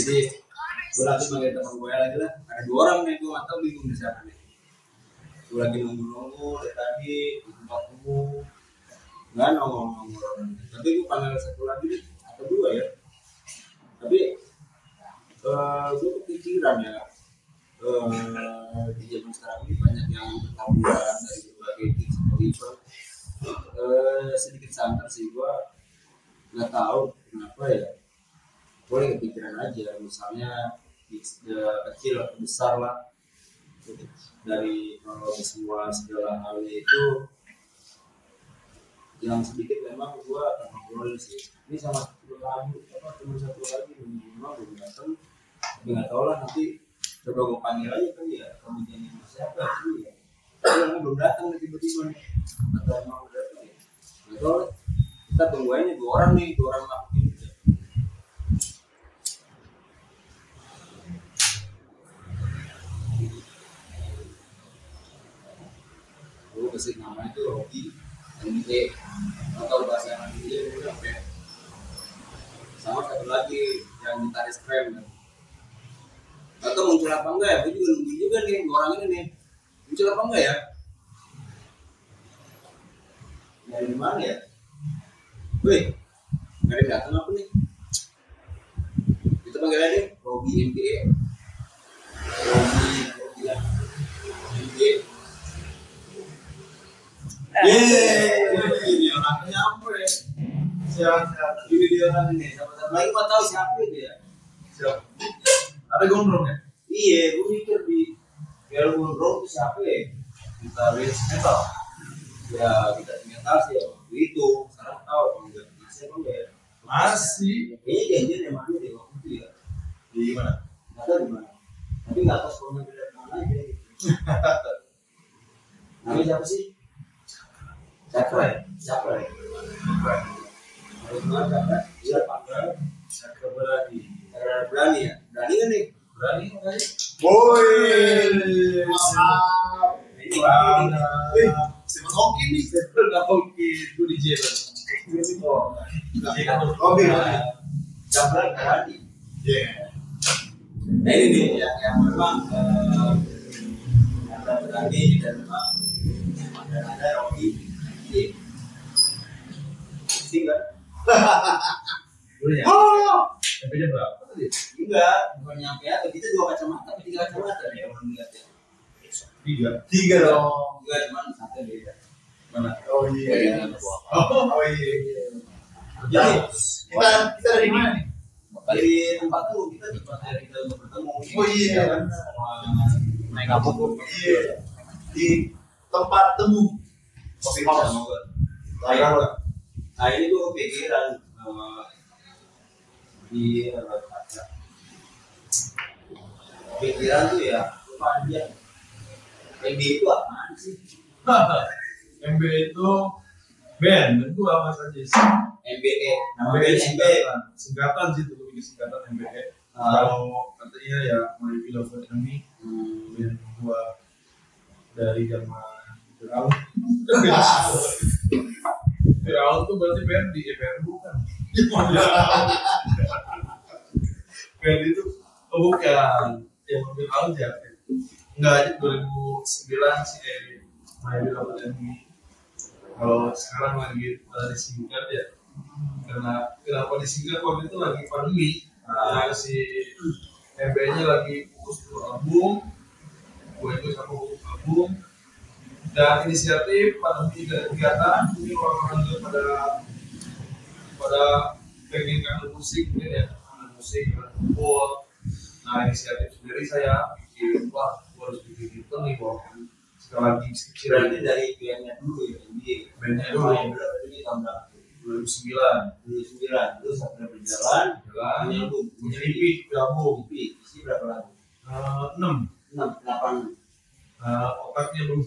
Jadi gue lagi manggil teman gue lagi lah, ada 2 orang nih, gue nggak tahu bingung di siapa nih. Gue lagi nunggu dari tadi di tempat tunggu nggak nongol orang, tapi gue panggil satu lagi nih atau 2 ya, tapi gue kepikiran ya, di zaman sekarang ini banyak yang bertaburan dari berbagai tips event. Sedikit santer sih, gue nggak tahu kenapa ya, boleh kepikiran aja, misalnya kecil atau besar lah, dari semua segala halnya itu yang sedikit memang gue akan ngobrol sih. Ini sama teman satu lagi memang belum datang, tapi nggak tahu lah, nanti coba gue panggil aja kali ya, kemudian yang siapa sih ya, yang belum datang tiba-tiba nih, atau emang udah datang ya, nggak tahu lah. Kita tunggu aja 2 orang nih, 2 orang lah ini. Gue kasih nama itu Rocky MBA, atau bahasa Indonesia itu apa ya? Sama satu lagi yang gitaris krem kan. Atau muncul apa enggak ya? Gue juga nungguin juga nih 2 orang ini nih, muncul apa enggak ya? Dari mana ya? Wih, nggak ada datang apa nih? Kita panggil aja Rocky MBA. Rocky MBA. Ini orangnya apa ya? Siapa? Ini dia orang ini. Siapa lagi mau tahu siapa dia? Siapa? Ada gondrong ya? Iya, gue mikir di biar gondrong itu siapa ya? Gitaris metal. Ya kita metal sih ya waktu itu. Sekarang tahu kalau nggak masih apa enggak ya? Masih. Kayaknya janjian yang mana deh waktu itu ya? Di mana? Nggak tahu di mana. Tapi nggak tahu sekolahnya beda mana aja. Namanya siapa sih? Cakra ya? Cakra ya? Harus banget Cakra? Iya Pak. Cakra berani. Cakra berani ya? Berani kan nih? Berani makanya. Woi, mantap. Ini mana? Siapa Hoki nih? Siapa Hoki? Itu di jalan. Hoki. Cakra berani. Iya. Nah ini nih yang memang Cakra berani dan memang ada Rocky. Tinggal. Boleh ya? Sampai jam berapa tadi? Enggak, bukan nyampe atau kita 2 kacamata, 3 kacamata ya orang lihat ya. 3 dong. 3 cuman satu beda. Mana? Oh iya. Oh iya. Jadi kita dari mana nih? Dari tempat tuh, kita dari kita untuk bertemu. Oh iya. Naik kapal. Iya. Di tempat temu. Kopi house. Nah ini gue kepikiran di pikiran tuh ya panjang. MB itu apaan sih? MB itu band, itu apa saja sih? MBE, namanya singkatan sih, itu lebih singkatan MBE. Kalau katanya ya My Beloved Enemy, band gua dari zaman Firaun. Firaun tuh berarti Ferdi, Ferdi bukan? Ferdi itu bukan, yang Firaun ya. Enggak aja 2009 sih My Beloved Enemy. Kalau sekarang lagi disingkat ya, karena kenapa disingkat waktu itu lagi pandemi, si MB-nya lagi fokus ke album, gue itu sama album. Dan inisiatif pandemi dari kegiatan ini orang-orang itu pada pengen kangen musik mungkin ya, kangen musik, kangen kumpul. Nah inisiatif sendiri saya bikin, wah gue harus bikin itu nih bahwa sekali lagi kecil. Berarti dari bandnya dulu ya, bandnya dulu. Ini tahun berapa? 2009. Terus sampai berjalan, punya EP, gabung. Isi berapa lagu? 6, 8. Otaknya belum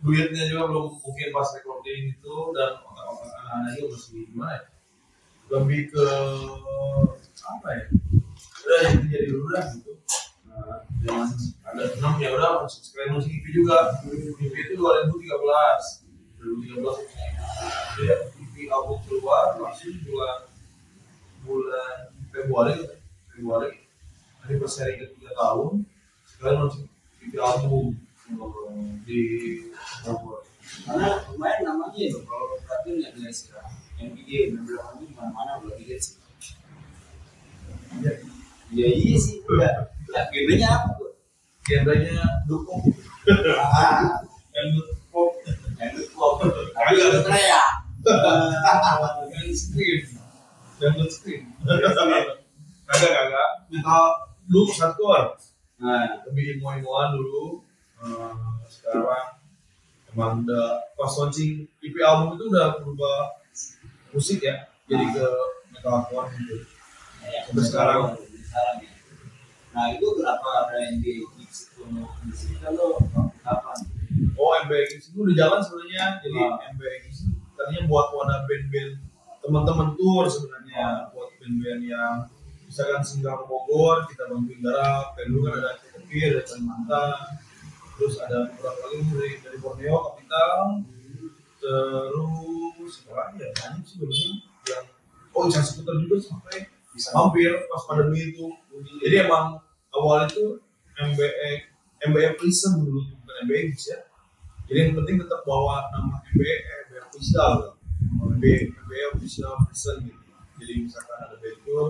duitnya juga belum mungkin pas recording itu, dan otak-otak anak-anak juga masih gimana ya, lebih ke apa ya, udah yang jadi udah gitu. Dengan ada 6 ya udah sekalian musik EP juga. EP itu 2013 dia EP album keluar langsung bulan bulan Februari anniversary ke 3 tahun sekalian launching TV album di Bogor. Karena lumayan namanya ya, kalau perhatiin ya guys ya, MPG bener-bener di mana-mana udah dikit sih. Ya iya sih, udah. Ya genrenya apa tuh? Genrenya dukung. Dangdut pop. Agak teriak. Dangdut scream. Kagak. Metal dulu hardcore. Nah, Lebih emo-emoan dulu. Sekarang emang udah pas launching EP album itu udah berubah musik ya, jadi ke metal hardcore gitu. Sampai sekarang. Ya. Nah itu berapa ada yang di musik kalau kapan? Oh, MBX itu udah jalan sebenarnya. Jadi MBX itu tadinya buat wadah band-band teman-teman tour sebenarnya, buat band-band yang misalkan singgah ke Bogor kita bantuin garap. Kayak dulu kan ada Cekepir, ada Kalimantan, terus ada beberapa lagi dari Borneo, Kapital, terus apa lagi ya, banyak sih sebenarnya yang Ican Skuter juga sampai hampir pas pandemi itu. Jadi emang awal itu MBX Prison dulu, bukan MBX ya. Jadi yang penting tetap bawa nama MBX official, MBX official Prison gitu. Jadi misalkan ada band tour,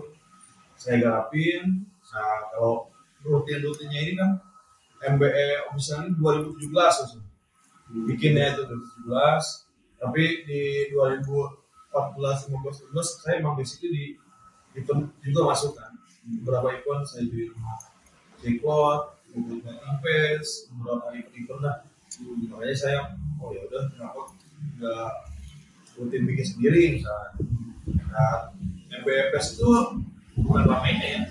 saya garapin. Nah kalau rutinnya ini kan MBX official ini 2017 maksudnya. Bikinnya itu 2017, tapi di 2014, 15, 16 saya emang basically di event juga masuk kan. Beberapa event saya di rumah J-Cloud, beberapa Invest, beberapa event lah. Makanya saya, oh ya udah kenapa nggak rutin bikin sendiri misalnya. Nah, MBFS itu bukan ramainya ya.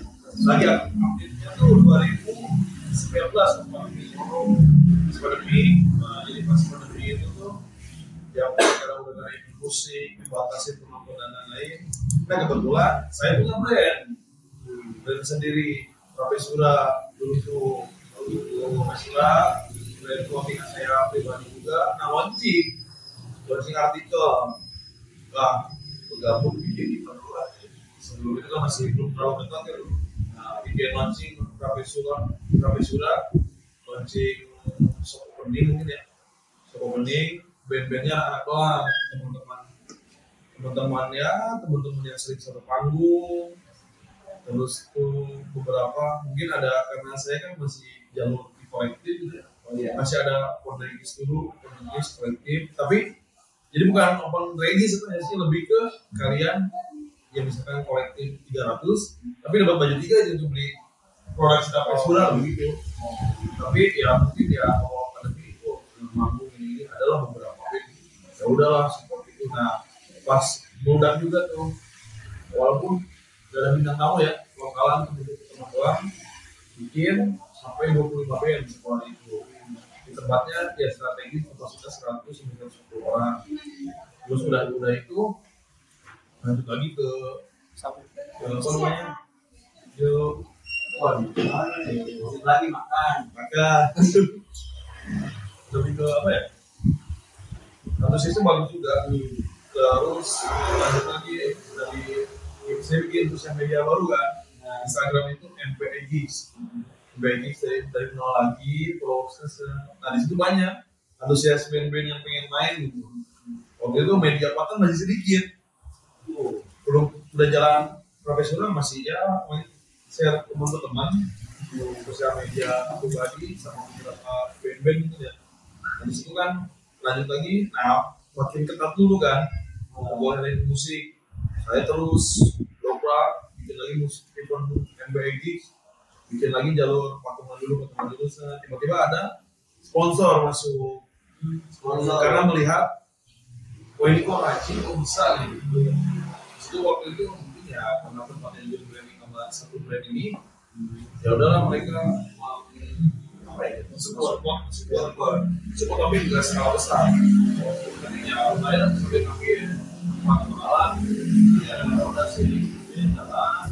Lagi update-nya tuh 2019 pandemi. Jadi pas pandemi itu tuh yang sekarang udah naik musik, dibatasi penonton dan lain-lain. Nah kebetulan saya punya brand sendiri, Rapesura dulu tuh Rapesura, brand clothing saya pribadi juga. Nah launching artikel, nah bergabung bikin event dulu. Sebelum itu kan masih belum terlalu dekat ya. Nah bikin launching Rapesura, launching shop opening mungkin ya, shop opening, band-bandnya anak doang, teman-teman yang sering satu panggung. Terus tuh beberapa mungkin ada, karena saya kan masih jalur di kolektif gitu ya. Masih ada open release dulu, kolektif, tapi jadi bukan open release sebenarnya sih, lebih ke kalian yang misalkan kolektif 300 tapi dapat baju 3 aja untuk beli produk sudah sudah begitu. Tapi ya mungkin ya kalau pandemi itu mampu ini adalah beberapa ya udahlah support itu. Nah pas bulan juga tuh, walaupun gak ada bintang tamu ya, lokalan teman doang, bikin sampai 25 band sekolah itu. Di tempatnya ya strategis kapasitas 100-110 orang. Terus udah itu lanjut lagi ke apa namanya, lagi makan. Lebih ke apa ya? Satu sistem bagus juga. Terus lanjut lagi dari saya bikin sosial media baru kan. Instagram itu MPEGIS dari nol lagi proses. Nah di situ banyak antusias band-band yang pengen main gitu. Waktu itu media partner masih sedikit, belum udah jalan profesional, masih ya share teman-teman sosial media pribadi sama beberapa band-band gitu ya. Nah di situ kan lanjut lagi, nah makin ketat dulu kan, boleh musik. Saya terus dobrak, bikin lagi musik event MBG, bikin lagi jalur patungan dulu, tiba-tiba ada sponsor masuk. Karena melihat, wah ini kok rajin, kok bisa gitu. Itu waktu itu mungkin ya karena tempatnya juga branding sama satu brand ini, ya udahlah mereka apa ya, support tapi juga skala besar. Tadinya saya sampai ngambil malam, ya udah sih jalan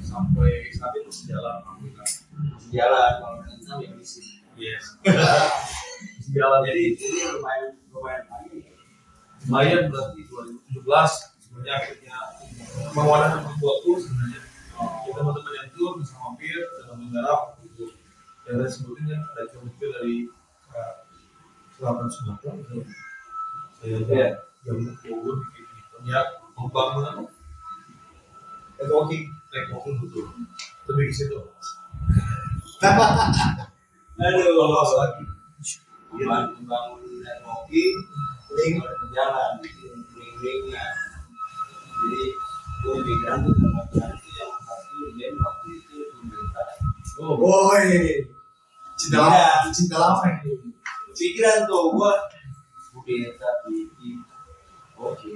sampai saat itu jalan alhamdulillah. Jalan kalau kita ya bisa. Yes. Jalan Jadi lumayan lagi. lumayan berarti 2017 sebenarnya akhirnya Pengeluaran buat tour sebenarnya kita mau teman yang tour bisa mampir atau menggarap gitu yang tadi sebutin kan ada mampir dari selatan Sumatera gitu saya jam Bogor bikin ya membangun networking betul lebih ke situ Aduh, kalau lagi membangun networking, link berjalan, link-linknya. Jadi gue pikiran tuh teman-teman itu yang satu dia waktu itu pemerintah. boy cinta lama ini Pikiran tuh gue desa bikin, oke,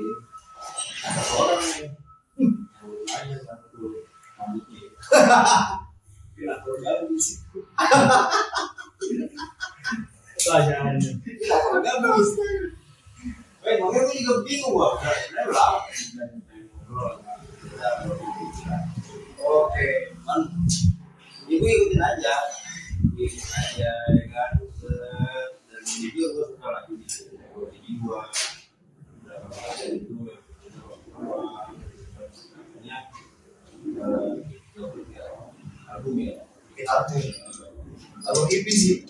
ada orang nih, nanya satu rambutnya, kenapa gak di situ? Tanyanya Kenapa gak bisa? Makanya gue juga bingung gue, sebenarnya lama kan oke, man, ibu ikutin aja ya kan, dan jadi gue suka lagi di gue berapa kali itu album ya, album EP sih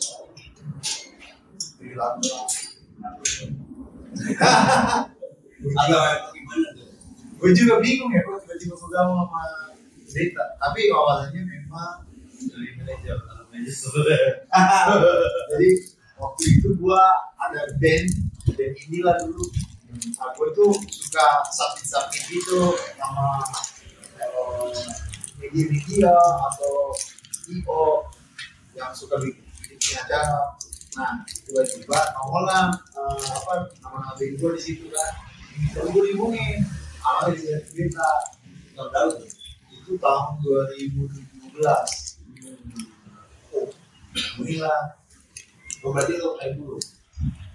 atau gimana tuh? gue juga bingung ya kok tiba-tiba bergabung sama Zeta tapi awalnya memang dari manajer jadi waktu itu gue ada band inilah dulu gue tuh suka samping gitu sama media atau IO yang suka bikin acara. Nah tiba-tiba nongol nama band gue di situ kan. Terus gue dihubungin awalnya dari cerita Nggak tahu tuh. itu tahun 2017. Inilah Berarti lo kayak dulu.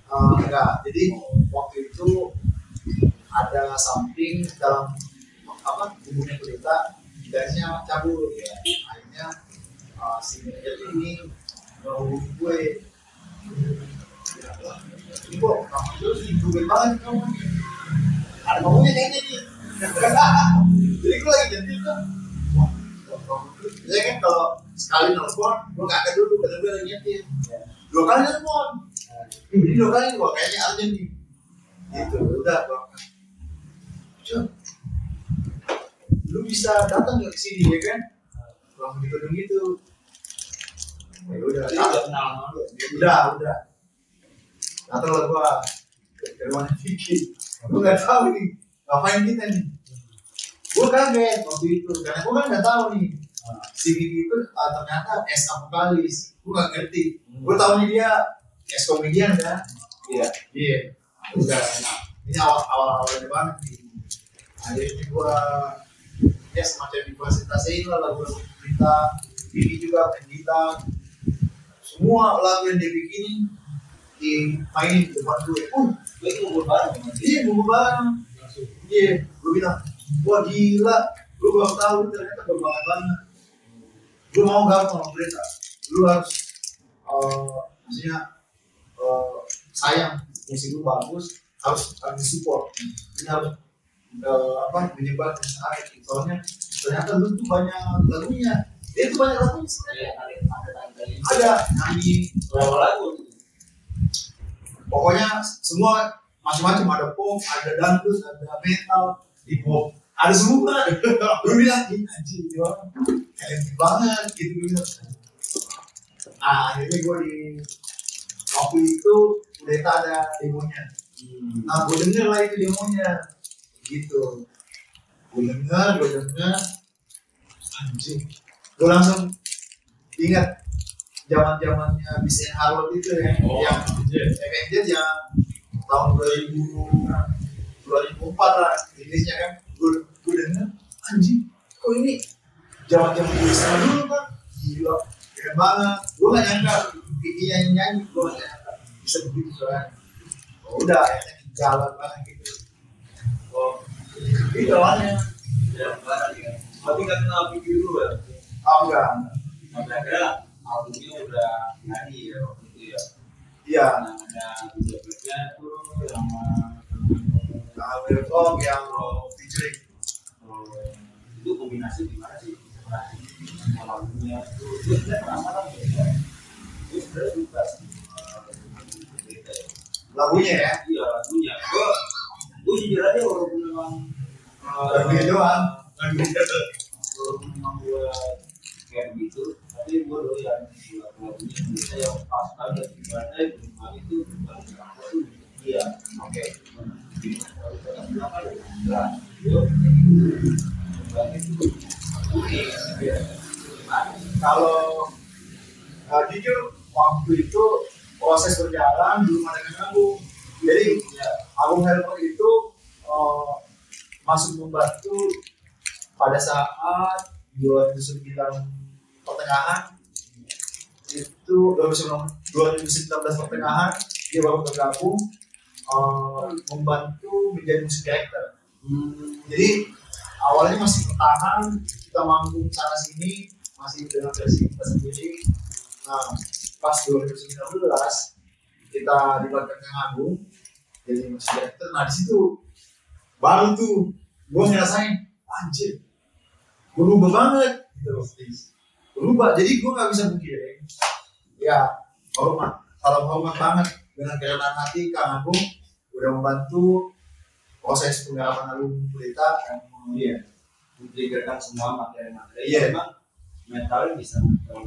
enggak. Jadi waktu itu ada something dalam hubungan cerita gasnya cabut ya. Akhirnya si manajer ini menghubungi gue. Ini kok kamu tuh sibuk banget kamu. Ada ngomongnya kayaknya nih. Jadi gue lagi janji kan. Saya kan kalau sekali nelfon, gue nggak akan dulu karena gue lagi nyetir. 2 kali nelfon. Jadi 2 kali gue kayaknya urgent nih. Gitu, udah gue. Cuk, lu bisa datang nggak ke sini ya kan? Kalau di gedung itu. Ya udah. Jadi nggak kenal sama lo. Udah. Datang lah gue ke rumahnya Vicky. Gue nggak tahu nih ngapain kita nih. Gue kaget waktu itu karena gue kan nggak tahu nih si Vicky itu ternyata ex vokalis. Gue nggak ngerti. Gue tahunya dia ex komedian kan. Iya. Udah. Ini awalnya banget nih. Akhirnya gue ya semacam dipresentasiin lah lagu-lagu kita. Vicky juga main gitar. Semua lagu yang dia bikinin dimainin di depan gue. Gue ngumpul bareng sama dia. Iya, ngumpul bareng. Iya, gue bilang, wah gila, lu baru tahu ternyata berbanget banget. Lu mau gabung sama mereka, lu harus maksudnya sayang musik lu bagus, harus support. Ini harus menyebar ke masyarakat. Soalnya ternyata lu tuh banyak lagunya. Dia tuh banyak lagunya sebenarnya. Ada nyanyi Berapa lagu? Pokoknya semua macam-macam, ada pop, ada dangdut, ada metal, hip hop, ada semua. Gue bilang anjing dia orang keren banget gitu gue bilang. Akhirnya gue di waktu itu udah ada demonya. Nah gue denger lah itu demonya gitu. Gue denger anjing. Gue langsung ingat zaman-zamannya Bis and Harold itu ya, yang Avengers yang tahun 2004 lah rilisnya kan. Gue denger anjing kok ini zaman-zaman Bis and dulu kan, gila keren banget. Gue gak nyangka Vicky nyanyi, gue gak nyangka bisa begitu soalnya. Udah akhirnya jalan banget gitu. Itu awalnya Ya, bareng ya. Tapi nggak kenal Vicky dulu ya. enggak. Akhirnya albumnya udah nyanyi ya waktu itu ya. Iya. Nah, ada video klipnya tuh sama Yang featuring sebenarnya suka cerita ya. Lagunya ya. Iya lagunya. Gue jujur aja walaupun memang Lagunya doang. Lagunya. Walaupun memang gue kayak begitu, tapi gue doyan lagunya cerita yang pas banget. Ibaratnya memang itu bukan aku tuh iya. Oke. Kalau jujur waktu itu proses berjalan belum ada yang ngambung. Jadi ya, album Helper itu masuk membantu pada saat 2009 pertengahan itu 2019 pertengahan dia baru bergabung membantu menjadi musik director. Jadi awalnya masih bertahan, kita manggung sana sini masih dengan versi kita sendiri. Nah pas 2019 kita dibuatkan Kang Agung jadi musik director. Nah di situ baru tuh gue ngerasain anjir berubah banget gitu loh, berubah. Jadi gue nggak bisa mungkin ya hormat banget dengan kerendahan hati Kang Agung udah membantu proses penggarapan album berita dan mentriggerkan semua materi-materi. Iya. Memang mentalnya bisa kalau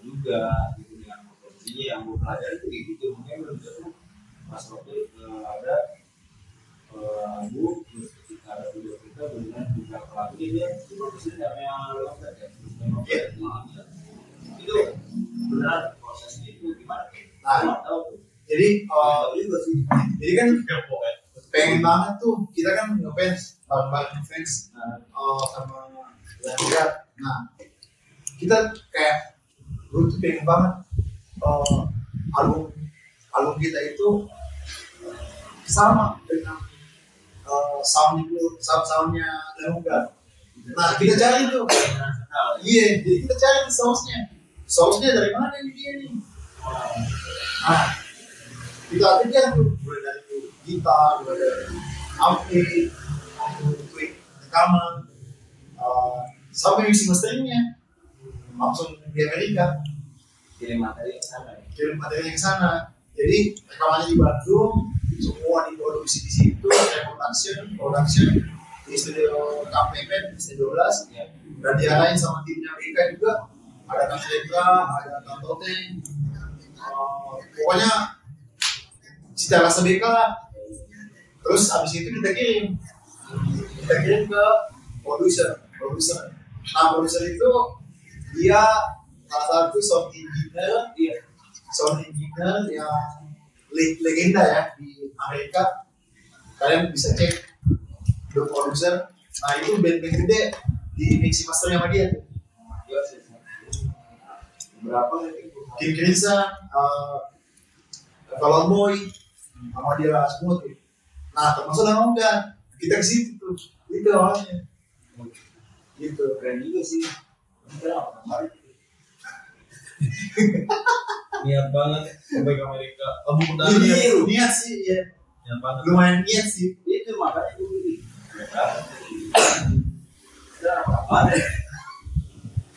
juga gitu dengan komposisinya yang gue pelajari itu gitu. Mungkin belum tentu pas waktu ada album terus ketika ada video kita dengan juga lagunya dia itu prosesnya yang lewat ya. Itu benar prosesnya itu gimana? Nah, tahu tuh. jadi juga sih. jadi kan pengen banget tuh kita kan ngefans bareng-bareng ngefans sama yang lihat. Nah kita kayak gue tuh pengen banget album kita itu sama dengan soundnya Lemongan. Nah kita cari tuh iya jadi kita cari source-nya dari mana ini dia nih. Nah kita lihat tuh mulai dari gitar, mulai dari ampli, tweak rekaman, sampai mixing masteringnya langsung di Amerika. Kirim materi ke sana. Jadi rekamannya di Bandung, semua diproduksi di situ, production di studio KPP studio 12 ya. Dan diarahin sama timnya Amerika juga. Ada Kang Selendra, ada Kang Toteng, pokoknya secara sebeka lah. Terus abis itu kita kirim ke produser. Nah produser itu dia salah satu sound engineer yang legenda ya di Amerika. Kalian bisa cek The Producer. Nah itu band-band gede di mixing master sama dia tuh. Berapa Kim Crimson, Fallout Boy, sama dia semua tuh. Nah termasuk Lemongan, kita ke situ tuh, itu awalnya. Gitu. keren juga sih. Niat banget sampai ke Amerika. Kamu udah niat sih, ya. Niat banget. Lumayan niat sih. Itu makanya gue beli. Apa?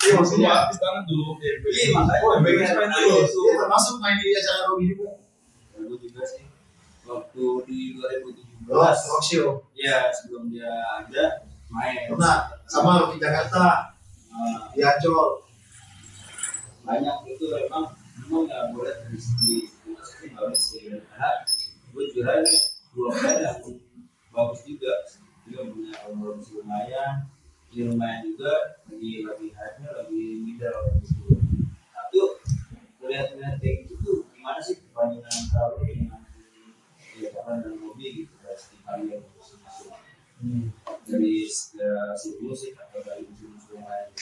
Iya maksudnya. Habis banget dulu. Iya makanya. Iya termasuk main di acara Robi juga. Gue juga sih. Waktu di 2017. Rock show. Iya sebelum dia ada main. Nah sama Robi Jakarta, di Ancol. Banyak itu memang nggak boleh dari segi musik nggak boleh sih karena gue juara dua band yang bagus juga punya album lumayan juga lagi hype-nya lagi middle gitu. Nah tuh melihat kayak gitu tuh gimana sih perbandingan kalau dengan ya karena dan hobi gitu dari segi kalian dari segi musik atau dari musik yang lain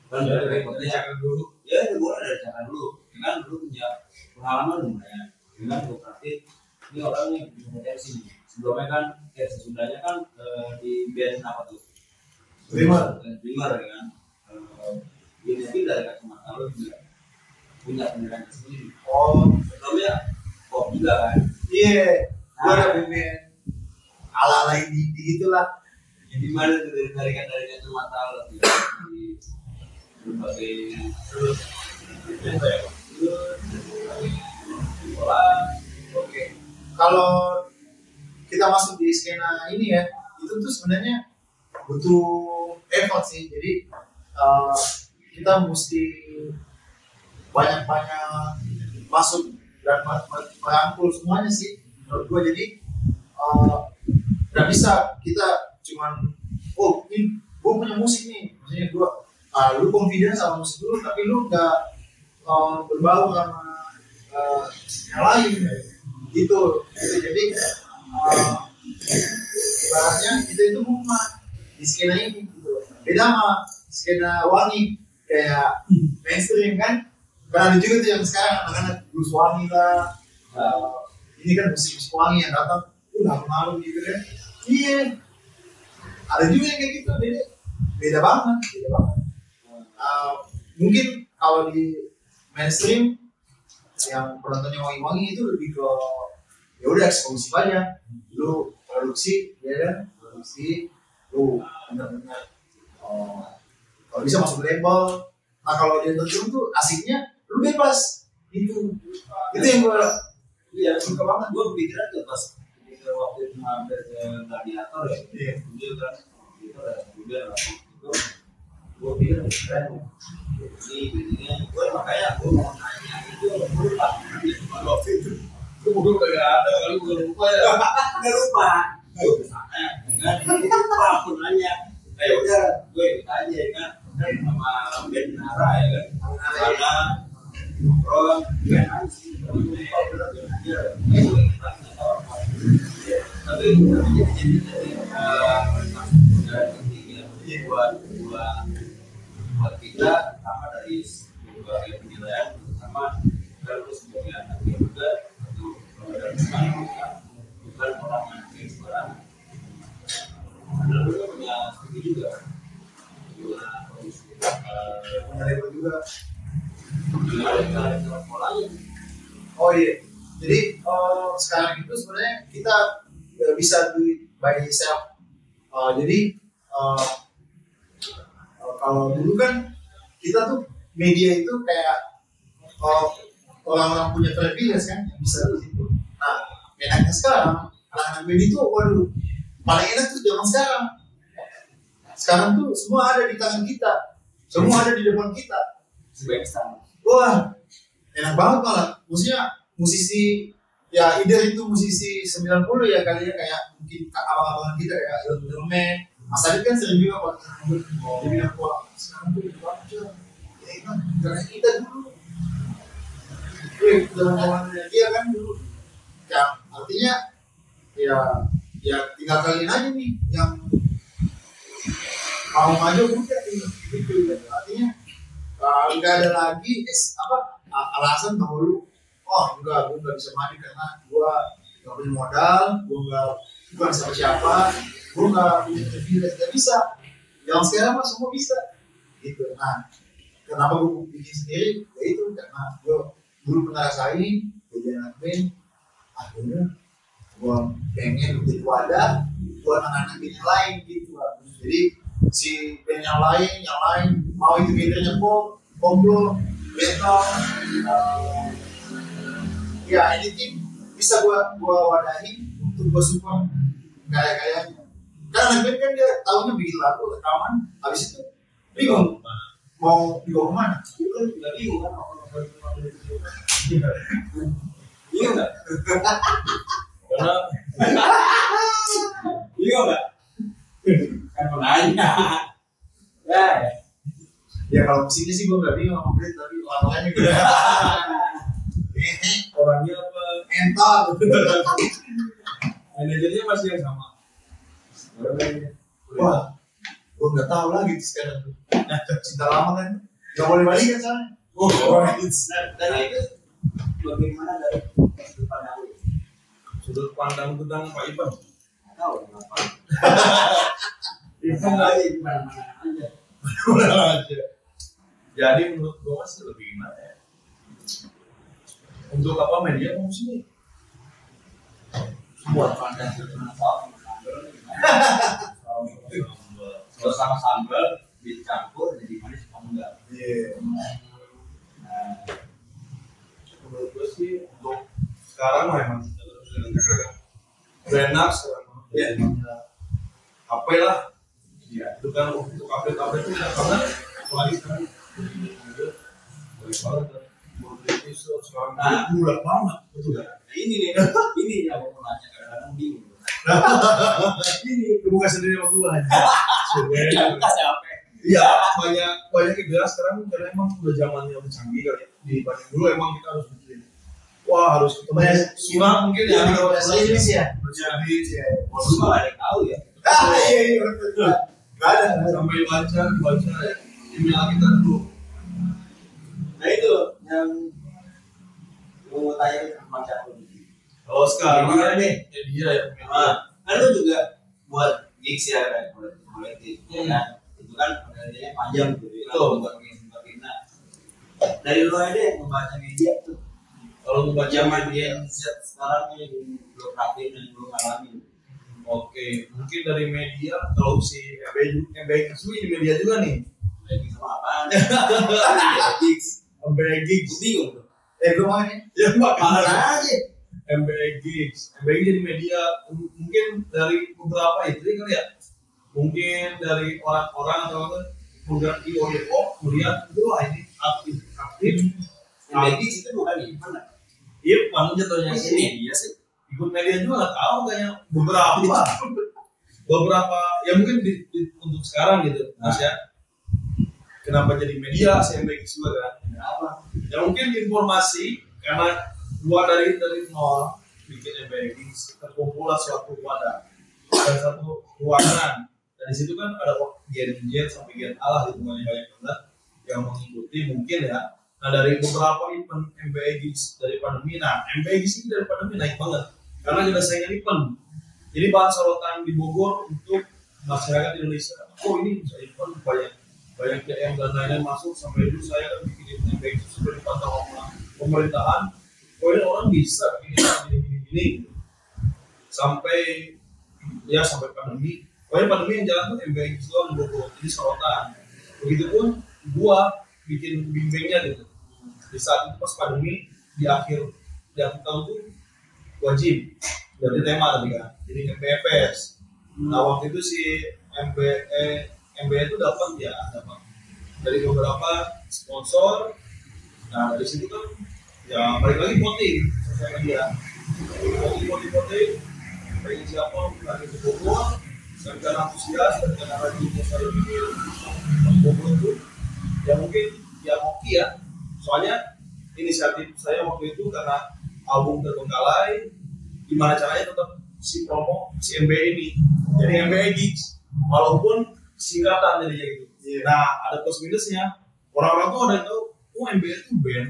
kan dari cara dulu ya gue dari cara dulu kan dulu punya pengalaman lumayan dengan gue praktik ini orangnya bisa potensi nih sebelumnya kan sesudahnya kan di band apa tuh Dreamer ya kan dia mungkin dari kacamata lo juga punya penilaian sendiri sebelumnya pop juga kan iya gue ada band ala-ala indie gitulah di mana tuh dari kacamata lo di berbagai terus ini ya, itu tuh sebenarnya butuh effort sih. Jadi kita mesti banyak-banyak masuk dan merangkul semuanya sih menurut gue. Jadi nggak bisa kita cuman ini gue punya musik nih, maksudnya gue lu confident sama musik lu tapi lu nggak berbau sama yang lain gitu. Jadi ibaratnya kita itu rumah di skena ini gitu. Beda sama skena wangi kayak mainstream kan. Ada juga tuh yang sekarang anak-anak blues wangi lah, ini kan musik wangi yang datang malu gitu kan. Iya, ada juga yang kayak gitu. Beda banget. Mungkin kalau di mainstream yang penontonnya wangi-wangi itu lebih ke ya udah eksklusif aja. Lu produksi, ya kan? Produksi, lu benar-benar kalau bisa masuk label. Nah kalau di entertainment tuh asiknya lu bebas gitu. Itu yang gue suka banget. Gue pikiran tuh pas waktu itu hampir ke Gladiator ya. Iya. Dia kan itu udah itu gue pikir keren. Ini gue makanya gue mau nanya itu lupa. Waktu itu gue kagak ada kali gue lupa ya. Nggak lupa. Gue enggak lupa aku nanya. Ya udah gue tanya kan sama Ben Nara ya kan. Karena Ron kan tapi jadi buat kita sama dari sebuah penilaian sama terus sebagai anak juga untuk bukan orang yang sembarangan. Ada punya studi juga punya juga. Oh iya, jadi sekarang itu sebenarnya kita bisa do it by yourself. Jadi kalau dulu kan kita tuh media itu kayak orang-orang punya privilege kan yang bisa di situ. Nah, enaknya sekarang anak-anak media itu waduh paling enak tuh zaman sekarang. Sekarang tuh semua ada di tangan kita, semua ada di depan kita. Sebaik sama. Wah, enak banget malah. Maksudnya musisi ya ide itu musisi 90 ya kali ya, kayak mungkin abang-abangan kita kayak Ilmu-Ilme. Mas Adit kan sering juga kalau dia bilang wah sekarang tuh itu aja. Ya enak, karena kita dulu. Zaman-zamannya dia kan dulu. Ya artinya ya tinggal kalian aja nih yang mau maju udah gitu. Artinya nggak ada lagi alasan bahwa lu gue nggak bisa maju karena gue nggak punya modal, gue bukan siapa, gue nggak punya privilege, nggak bisa. Yang sekarang mah semua bisa gitu. Nah kenapa gue bikin sendiri ya itu karena gue dulu pernah rasain jadi anak band, akhirnya gue pengen menjadi wadah buat anak-anak band yang lain gitu. Jadi si band yang lain mau itu genrenya pop, koplo, metal, ya anything bisa gua wadahi untuk gua support gaya-gayanya. Karena band kan dia tahunya bikin lagu, rekaman, habis itu bingung mau dibawa kemana? Nggak bingung kan? Bingung nggak? Karena bingung nggak? Kan penanya. Ya kalau musiknya sih gue nggak bingung sama Brit, tapi lawannya gitu. Orangnya apa? Entar. Manajernya masih yang sama. Wah, gue nggak tahu lagi sekarang tuh. Cinta lama kan, nggak boleh balik kan soalnya. Dan itu bagaimana dari sudut pandang lu? Sudut pandang tentang Pak Ipan? Nggak tahu kenapa. Ipan aja gimana aja. Jadi menurut gue masih lebih gimana ya? Untuk apa media fungsi nih? Buat pandang sama sambal dicampur jadi manis apa enggak? Iya. Menurut gue sih untuk sekarang memang udah enak sekarang. ya HP lah. Iya, itu kan untuk update itu ya banget. Apalagi sekarang banyak banget kan. Episode sekarang bulat banget, betul kan? Nah, ini yang aku nanya kadang-kadang bingung. Ini kebuka sendiri sama gua aja. Yang bekas ya apa? Iya, banyak ideas sekarang karena emang udah zamannya udah canggih kali ya. Dibanding dulu emang kita harus bikin. Wah, harus ketemu surat mungkin ya. Bahasa Inggris ya. Jadi Cuma nggak ada yang tahu ya. Iya betul. Gak ada. sampai dibaca ya. Email kita dulu. Nah itu yang mau tanya macam apa? Kalau sekarang Media nih. Media ya. Kan lu juga buat gigs ya kan, politik, ya kan? Itu kan penelitiannya panjang gitu. Betul. Buat bikin dari lu aja deh membaca media tuh. Kalau membaca Zaman media, Gen Z sekarang yang belum praktik dan belum ngalamin. oke, mungkin dari media kalau si MBG itu di media juga nih. Lagi sama apaan? Ya, gigs. MBG Gue bingung tuh. Gue mau nih. ya makanya Mana aja? MBG jadi media mungkin dari beberapa itu kan ya, mungkin dari orang-orang atau apa kemudian IO kemudian itu ini aktif MBG itu bukan event. iya kan jatuhnya Ini sih media sih. ikut media juga nggak tahu kayaknya beberapa ya mungkin untuk sekarang gitu mas ya kenapa jadi media si MBG juga kan Kenapa? ya mungkin informasi karena gua dari nol bikin MBG terkumpul suatu wadah dan satu ruangan dan di situ kan ada gen Z sampai gen A lah gitu banyak banget yang mengikuti mungkin ya. Nah dari beberapa event MBG dari pandemi, MBG ini dari pandemi naik banget karena kita saingan event. Jadi bahan sorotan di Bogor untuk masyarakat Indonesia. Oh ini bisa event banyak DM dan lain-lain masuk sampai dulu saya kan bikin MBG sudah dipantau sama pemerintahan. Oh ini orang bisa bikin ini sampai pandemi. Pokoknya pandemi yang jalan tuh MBG doang di Bogor. Jadi sorotan. Begitupun gua bikin bimbingnya gitu. Di saat itu pas pandemi di akhir tahun tuh wajib jadi tema tadi kan. Jadi MBFS. Nah waktu itu si MBE itu dapat dari beberapa sponsor. Nah dari situ kan ya balik lagi voting sosial media. Voting pengen siapa lagi ke Bogor dan karena antusias dan karena lagi saya bikin Bogor itu ya mungkin ya hoki ya soalnya inisiatif saya waktu itu karena album Terbengkalai gimana caranya tetap si promo si MBE ini jadi MBE Gigs walaupun singkatan jadinya gitu. Nah ada plus minusnya orang-orang tuh ada yang tahu oh MBE itu band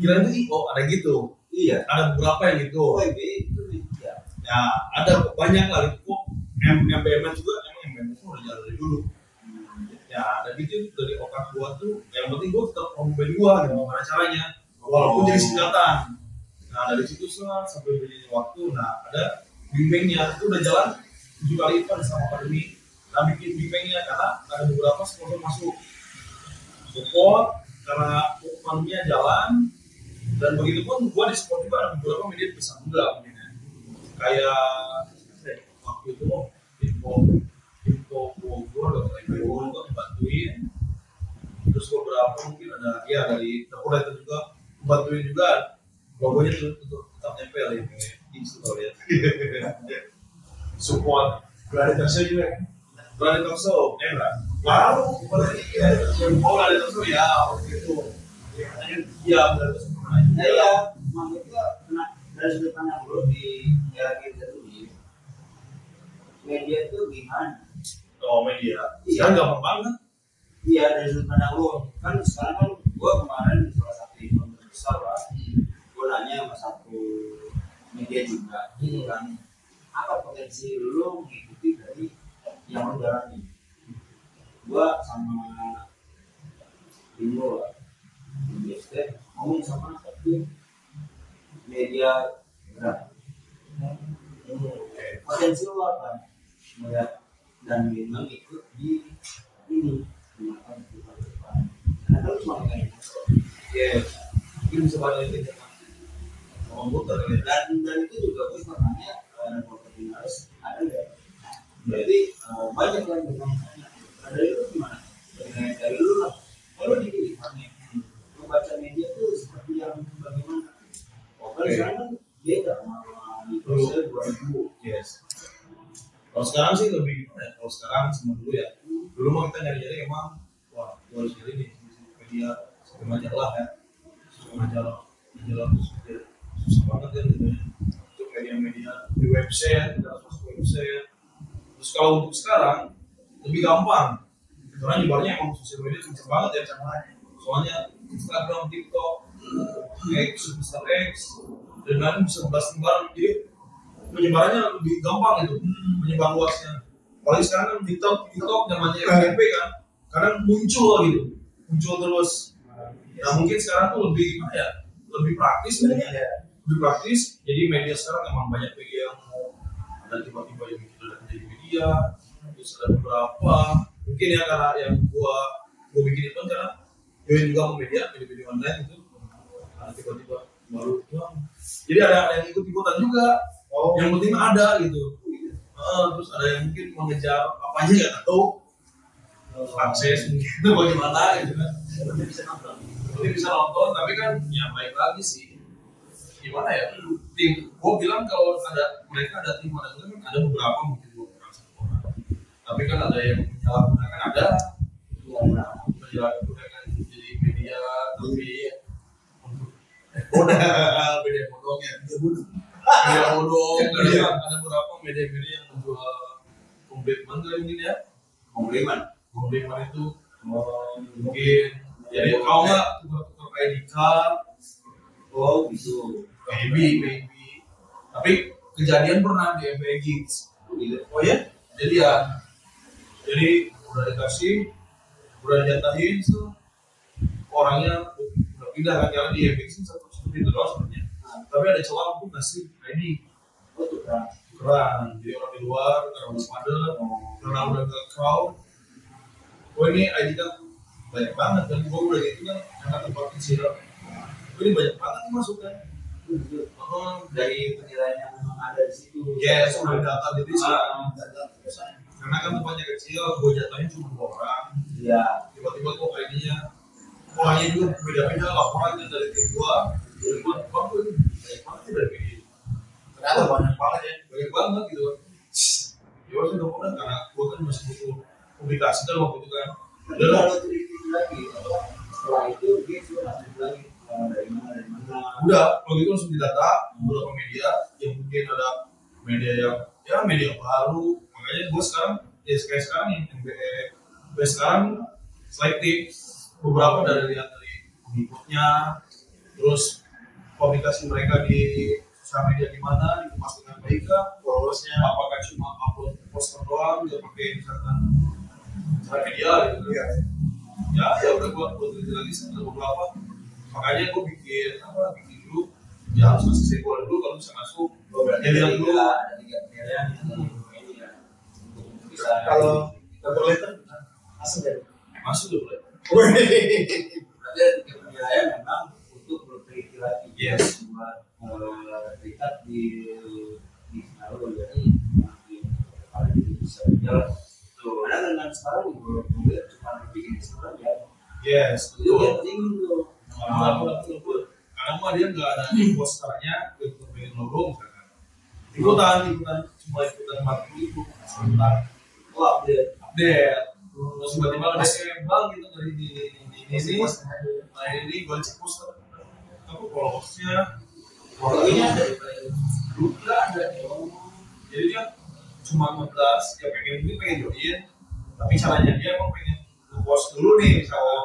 kira itu IO ada gitu. Iya. Ada beberapa yang gitu. Oh MBE itu ya. Ya ada banyak lah itu kok MBM juga emang MBM itu udah jalan dari dulu. Ya dan itu dari otak gua tuh yang penting gua tetap ngomongin gua gimana caranya walaupun jadi singkatan. Nah dari situ sampai berjalan waktu ada bimbingnya itu udah jalan 7 kali event sama pandemi. Nah bikin bimbingnya karena ada beberapa sponsor masuk support karena pandeminya jalan dan begitu pun gua di support juga ada beberapa media besar juga mungkin kayak waktu itu info Bogor atau bantuin terus beberapa mungkin ada ya dari Kapolda itu juga bantuin juga logonya tuh tetap nempel ya di situ lihat support berada terus juga berada terus enggak baru berarti berada terus ya waktu itu ya berada terus Ya maksudnya dari sudut pandang lo di era kita dulu media itu gimana? Oh media, Iya. sekarang gampang banget. Iya dari sudut pandang lo kan sekarang kan gue kemarin di salah satu event terbesar lah, gue nanya sama satu media juga, kan apa potensi lo mengikuti dari yang lo jalani? Gue sama Bimo lah, biasanya ngomong sama satu media gerak. Potensi lo apa? Melihat dan memang ikut di ini menggunakan depan. Karena lo cuma kayak Yes, mungkin bisa banyak itu komputer dan itu juga gue sebenarnya reporter finalis ada nggak? Berarti banyak yang bilang ada itu gimana? Dari dulu lah, kalau dipilih membaca media tuh seperti yang bagaimana? Kalau sekarang kan beda sama di proses 2000. Yes. Kalau sekarang sih lebih gimana ya? Kalau sekarang sama dulu ya. Dulu mah kita nyari-nyari emang, wah, gua harus nyari nih media, seperti majalah ya. Majalah tuh susah banget ya gitu. Untuk media-media di website, kita harus masuk website. Terus kalau untuk sekarang lebih gampang. Karena nyebarnya emang sosial media kenceng banget ya caranya. Soalnya Instagram, TikTok, X, Twitter X, dan lain bisa sebar. Jadi penyebarannya lebih gampang gitu, penyebar luasnya. Apalagi sekarang kan TikTok zamannya FYP kan, kadang muncul terus. Nah mungkin sekarang tuh lebih gimana ya, lebih praktis mungkin ya, lebih praktis. Jadi media sekarang emang banyak media yang ada tiba-tiba yang udah menjadi media, terus ada beberapa. Mungkin ya karena yang gua bikin itu kan karena join juga sama media online itu, karena tiba-tiba baru doang. Jadi ada yang ikut-ikutan juga. Yang penting ada gitu. Terus ada yang mungkin mengejar apa aja nggak tahu, akses mungkin bagaimana gitu kan. Bisa nonton, tapi kan ya baik lagi sih. Gimana ya? Tim, gue bilang kalau mereka ada tim kan ada beberapa mungkin 2 orang 1 orang. Tapi kan ada yang menyalahgunakan, ada menyalahgunakan jadi media tapi media bodong ya. Media bodong, ada beberapa media-media yang menjual komplimen mungkin ya. Komplimen itu mungkin jadi kalau nggak tukar ID card, gitu. maybe. Tapi kejadian pernah di FX. Oh ya? Jadi udah dikasih, udah dijatahin tuh orangnya udah pindah kan, karena di FX itu seperti itu doang sebenarnya. Tapi ada celah untuk ngasih ID. Tukeran. Jadi orang di luar karena udah padat, karena udah ke crowd. Ini ID kan banyak banget kan, gue udah gitu kan karena tempat kecil. Ini banyak banget masuk kan. Dari penilaian yang memang ada di situ. Yes, udah data di situ. Karena kan tempatnya kecil, gue jatahin cuma 2 orang. Iya. Tiba-tiba kok ID-nya orangnya juga beda-beda laporannya dari tim gue. Dari gue, bang gue ini banyak banget dari media. Ternyata banyak banget ya. Banyak banget gitu kan. Ya udah udah pernah karena gue kan masih butuh publikasi kan waktu itu kan. Kalau teliti lagi, setelah itu dia sudah langsung lagi dari mana. Udah, kalau gitu langsung didata beberapa media yang mungkin ada media yang media baru. Makanya gue sekarang ya kayak sekarang nih MBE sekarang selektif beberapa dari pengikutnya, terus publikasi mereka di sosial media di mana, dikemas dengan baik kah, followersnya apakah cuma upload poster doang, nggak pakai misalkan cara media gitu. Ya udah gue teliti lagi ada beberapa. Makanya gue bikin grup, ya harus masuk sekolah dulu kalau bisa masuk. Jadi yang dulu ada 3 penilaian ini ya. Bisa Kalau calculator masuk ya? Masuk tuh boleh. Berarti ada 3 penilaian memang untuk berteliti lagi. Yes. Buat terikat di Sinaru ya. Kalau itu bisa jalan. Tuh, karena dengan sekarang gue cuma bikin sekarang ya. Yes. Itu yang penting tuh. Karena mah dia nggak ada posternya untuk bikin logo misalkan. Ikutan marketing itu sebentar. Update. Terus tiba-tiba ada bang gitu dari ini. Nah ini gue cek poster. Apa followersnya? Followernya ada Dulu nggak ada. Jadi dia cuma 15 ya pengen join. Tapi caranya dia emang pengen post dulu nih misalnya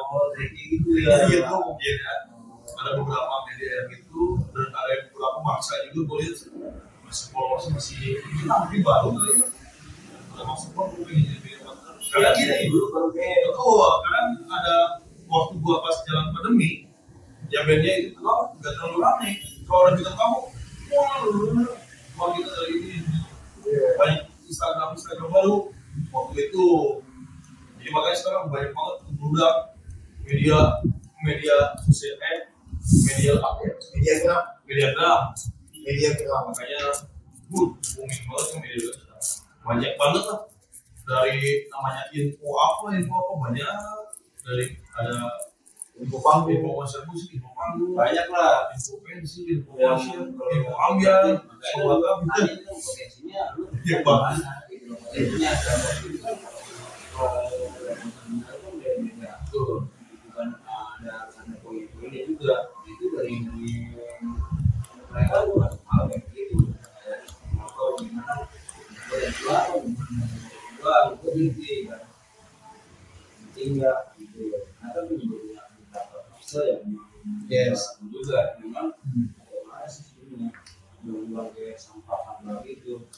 gitu ya. Gitu mungkin ya. Ada beberapa media yang gitu dan ada beberapa maksa juga gue lihat masih followers masih tapi baru kali ya. Ada masuk gue pengen jadi media partner. Karena gini dulu baru kayak kadang ada waktu gue pas jalan pandemi ya media itu kalau nggak terlalu ramai. Kalau orang kita tahu, wah kita dari ini banyak Instagram baru waktu itu. Jadi makanya sekarang banyak banget berudak media sosial media gram makanya booming banget yang media gram. banyak banget lah, dari namanya info apa banyak, dari ada info panggung, info konser musik, info panggung, banyak lah, info pensi, info pasien, info ambiar, semua kan itu potensinya lu ya banget. potensinya tuh bukan ada poin-poinnya juga, itu dari mereka tuh nggak tahu kayak gitu, atau gimana gua berhenti kan tinggal gitu, karena punya beberapa fase yang juga memang ada sih sebenarnya buang kayak sampah gitu,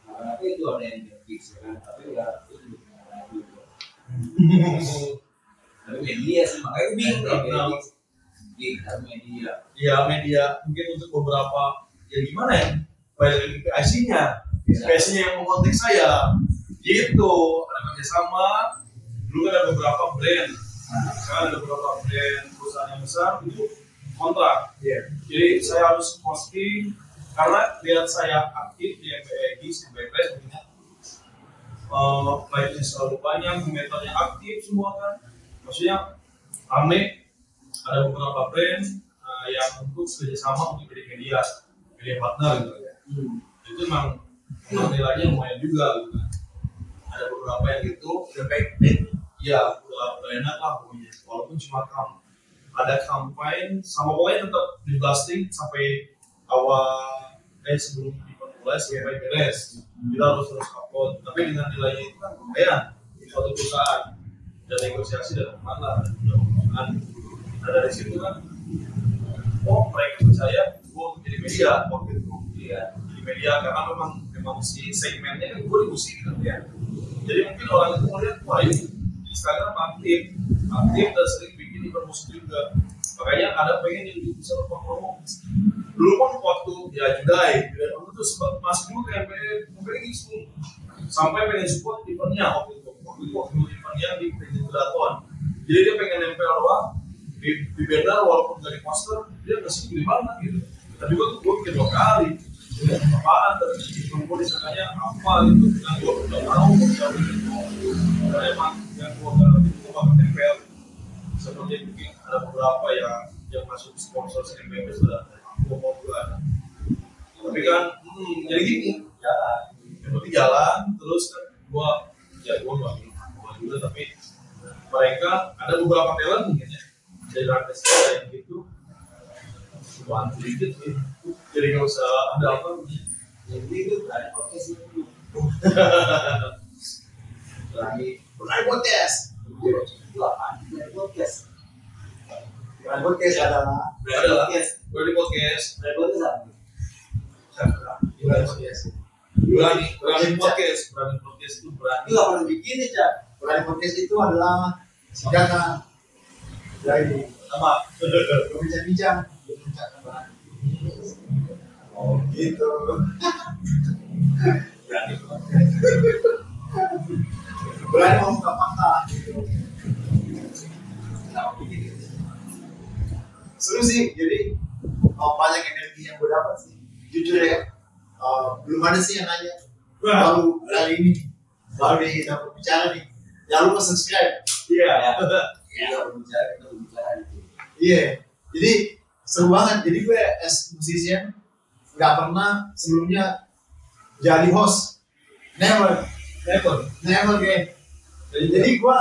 tapi itu ada yang fix kan, tapi nggak itu juga. Tapi media sih makanya bingung media. Ya media mungkin untuk beberapa ya gimana ya, balik lagi ke IC-nya, IC-nya yang mengontek saya, gitu ada kerjasama. Dulu kan ada beberapa brand, sekarang ada beberapa brand perusahaan yang besar itu kontrak. Jadi saya harus posting karena lihat saya aktif di MPEG, di Backpress, like-nya selalu banyak, komentarnya aktif semua kan, maksudnya rame. Ada beberapa brand yang untuk kerjasama untuk jadi media partner gitu ya. Itu memang nilainya lumayan juga gitu kan. Ada beberapa yang gitu udah baik, ya udah enak lah pokoknya, walaupun cuma ada campaign sama, pokoknya tetap di blasting sampai awal sebelum dimulai sampai beres. Kita harus terus upload, tapi dengan nilainya itu kan lumayan di suatu perusahaan, dan negosiasi dan mana nah dari situ kan mereka percaya gue untuk jadi media waktu itu di media, karena memang si segmennya kan gue di musik kan ya. Jadi mungkin orang itu melihat wah ini Instagram aktif dan sering bikin event musik juga, makanya ada pengen yang bisa promo. Dulu pun waktu ya Judai itu sempat masuk dulu ke MPEG sampai pengen support eventnya waktu itu eventnya di Predator. Jadi dia pengen nempel doang di banner, walaupun dari poster dia ngasih gede banget gitu. Tapi gue bikin 2 kali apaan terus nunggu disangkanya apa gitu, dan gue udah tahu karena emang yang gue ngerti itu bakal nempel. Seperti mungkin ada beberapa yang masuk sponsor MPEG sudah gue mau juga, tapi kan jadi gini yang penting jalan terus kan. Gue nggak juga, tapi mereka ada beberapa talent mungkin ya dari artis yang gitu bantu dikit gitu, jadi nggak usah ada apa Jadi itu berani podcast itu. Berani podcast. Berani podcast. Berani podcast adalah berani podcast apa? berani podcast itu berani. Itu nggak pernah bikin ya, Cak. Berani podcast itu adalah senjata dari Sama berbincang-bincang. Oh gitu. berani Berani mengungkap fakta. Seru sih, jadi banyak energi yang gue dapat sih. Jujur ya, belum ada sih yang nanya. Baru kali ini, baru dapat bicara nih. Jangan lupa subscribe. iya Iya, jadi seru banget. Jadi gue as musician nggak pernah sebelumnya jadi host, never kayak. Jadi gue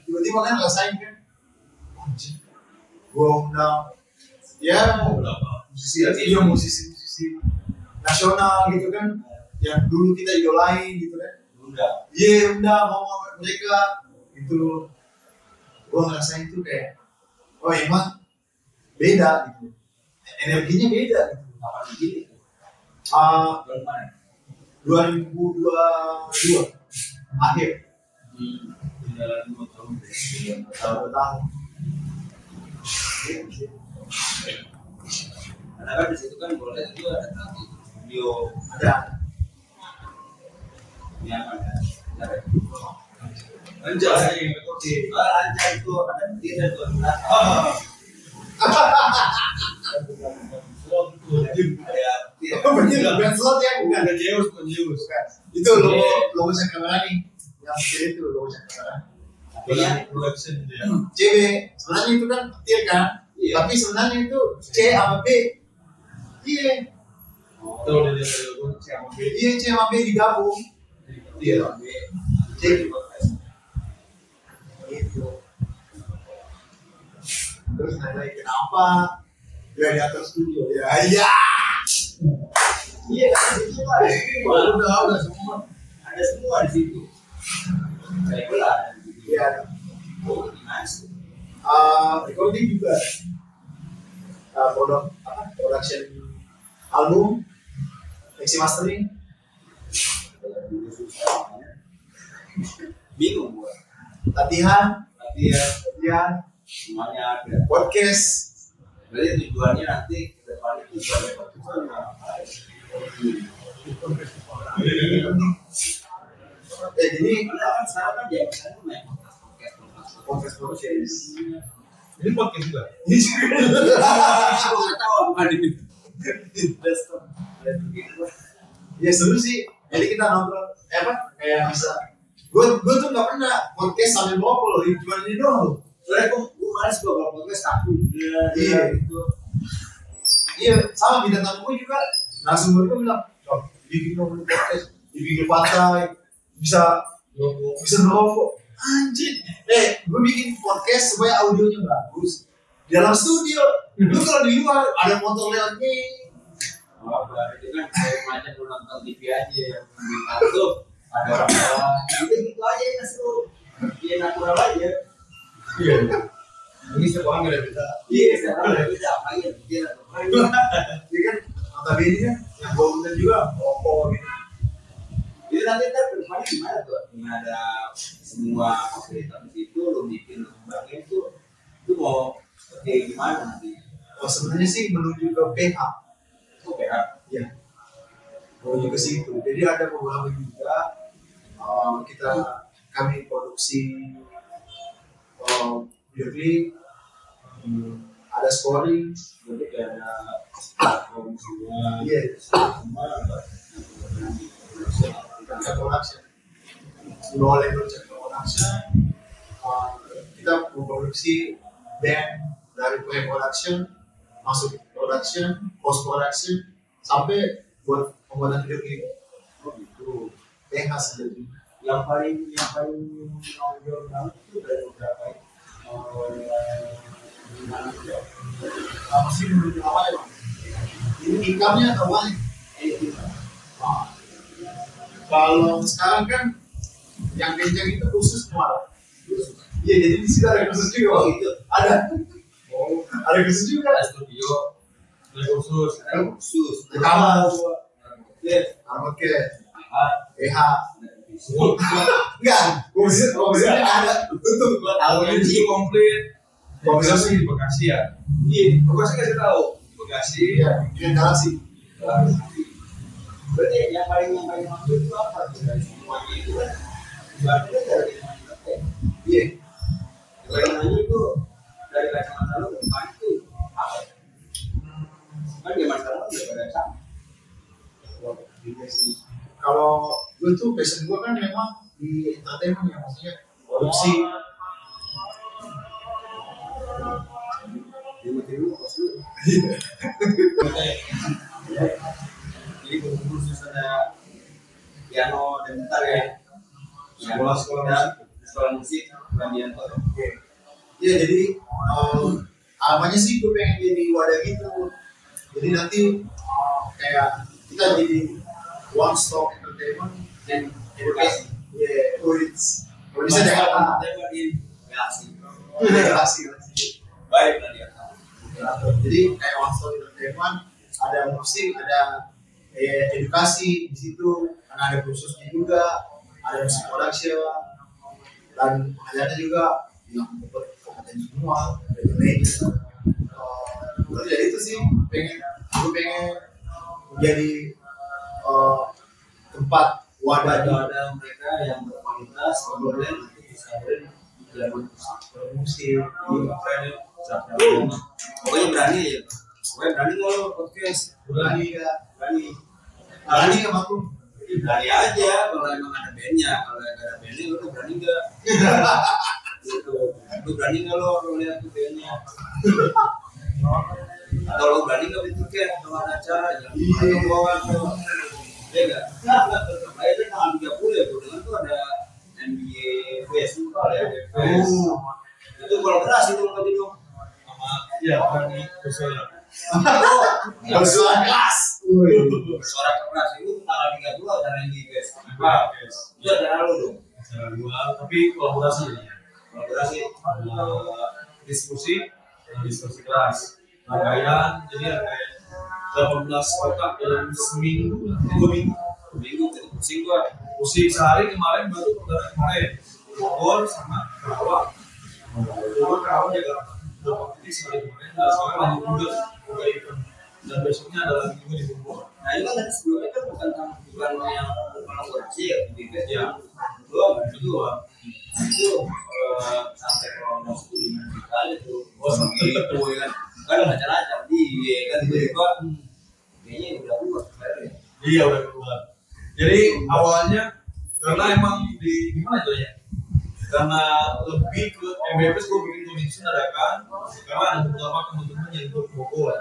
tiba-tiba kan ngerasain kan, gue undang ya beberapa musisi nasional gitu kan, yang dulu kita idolain gitu kan. Undang ngomong mereka gitu. Gue ngerasain tuh kayak, oh emang beda gitu, energinya beda gitu. Kapan begini? 2022 akhir. Jalan 2 tahun. Tahun. Karena kan di situ kan boleh itu ada video Ada. yang ada. lanjut Lancar itu ada tidak tuh. Ada bener bukan slot ya, bukan. Bukan Zeus. Bukan. Itu logo Cakrawala nih. Yang kecil itu logo Cakrawala. Iya, production dia. CB sebenarnya itu kan petir kan. Iya. Tapi sebenarnya itu C sama B. Iya. Kalau dia dari logo C sama B. Iya, C sama B digabung. Iya. C gitu. Terus nanya kenapa gladiator studio? Ya, iya. Iya, itu udah semua. Ada semua di situ. Saya belah. Iya. Oh, nice. Recording juga. Production album, mixing mastering. Bingung gua. Latihan, Semuanya ada. podcast. Berarti tujuannya nanti ke depan itu dapat tujuan apa? Jadi Karena kan sekarang kan dia kan main podcast. Ini podcast juga. Ini juga. Aku nggak tahu apa ini. Ya seru sih. Jadi kita nongkrong, kayak bisa. Gue tuh nggak pernah podcast sambil ngobrol loh, cuma ini doang loh. Soalnya gue males gue kalau podcast takut. Iya. Gitu. Iya, sama bidang tamu gue juga. Langsung gue bilang, bikin podcast, dibikin pantai, bisa ngerokok. Anjir, gue bikin podcast supaya audionya bagus. Di dalam studio, lu kalau di luar ada motor lewat nih. Oh, berarti kan kayak macam lu nonton TV aja yang di kartu ada orang gitu aja yang seru. Iya natural aja. Iya. Ini sekolah nggak ada beda. Iya, sekarang udah beda apa ya? Iya, Jadi kan notabene kan yang gue undang juga rokok gitu. jadi nanti ntar ke depannya gimana tuh? Dengan ada semua fasilitas itu lo bikin kembangin tuh, itu mau kayak gimana nanti? Oh sebenarnya sih menuju ke PH. Itu kayak Ya, menuju ke situ. Jadi ada beberapa juga kami produksi video klip, ada scoring, jadi kayak ada platform semua. iya, Semua kita production, dua label production, kita memproduksi band dari pre-production masuk production, post production sampai buat pembuatan video klip. oh gitu. PH sendiri. Yang paling nonjol banget itu dari berapa ya? Gimana ya? Masih menuju awal ya, Bang. Ini income-nya atau awalnya? Nah, kalau sekarang kan yang kencang itu khusus muara. Iya, jadi di sini ada khusus juga. Oh gitu. Ada. Oh, ada khusus juga. Ada studio, Ada khusus. ada khusus. Rekaman. Iya. Oke. Ah, PH. ada episode. Enggak, khususnya ada. Tutup. Gua tahu Ini yang sih komplit. Komplit. Bekasi di Bekasi ya. Iya, Bekasi kasih tahu. Bekasi. Iya, bikin galaksi. Berarti yang paling maksud itu apa? Dari semuanya itu kan berarti kan dari mana ya? Iya. Dari mana itu dari kacamata lu ke depan itu apa? Kan zaman sekarang udah pada sama. Kalau gue tuh passion gue kan memang di entertainment ya, maksudnya produksi. Jadi khusus ada piano dan gitar ya. Sekolah musik Radianto. Iya, jadi harapannya sih gue pengen jadi wadah gitu. Jadi nanti kayak kita jadi one stop entertainment Dan edukasi. ya it's kalau bisa Jakarta di Galaxy. galaksi. Baik Radianto. Jadi kayak one stop entertainment, ada musik, ada edukasi di situ, karena ada kursusnya juga, ada musik production, dan pengajarnya juga yang berkompeten semua, ada manajer. Terus ya itu sih gue pengen menjadi tempat wadah Ada mereka yang berkualitas, kemudian nanti bisa berjalan musik. musik. Pokoknya berani ya. Gue berani nggak lo podcast? Berani nggak? Berani. Berani sama aku. Berani aja kalau emang ada bandnya. Kalau nggak ada bandnya lo berani nggak? Gitu. Lo berani nggak lo lihat tuh bandnya? Atau lo berani nggak beli tiket kalau ada acara? Jangan bawa tuh. Ya nggak? Kayak itu tanggal 30 ya, gue dengar tuh ada NBA Festival ya. Itu kolaborasi tuh sama itu. Sama ya berani besar. Bersuara kelas. Suara keras itu tanggal 30 ada NBA Festival. Itu ada lo dong. Acara dua, tapi kolaborasi ya. Kolaborasi. Diskusi kelas. Rangkaian, jadi ada 18 kotak dalam seminggu, 2 minggu. Pusing gua. Musik sehari kemarin baru kemarin Bogor sama Karawang. Bogor Karawang juga dapat ini sekali kemarin. Dan sekarang lanjut juga event. Dan besoknya ada lagi juga di Bogor. Nah itu kan sebelumnya kan bukan yang kolaborasi ya, di ya. Belum itu sampai kolaborasi itu di kali tuh. Oh sampai itu ya kan. Kan ada acara-acara di kan tiba-tiba kayaknya udah keluar. Iya udah keluar. Jadi awalnya karena emang di gimana itu ya? Karena lebih ke MBPS gue bikin komisi adakan karena ada beberapa teman-teman yang ikut Bogor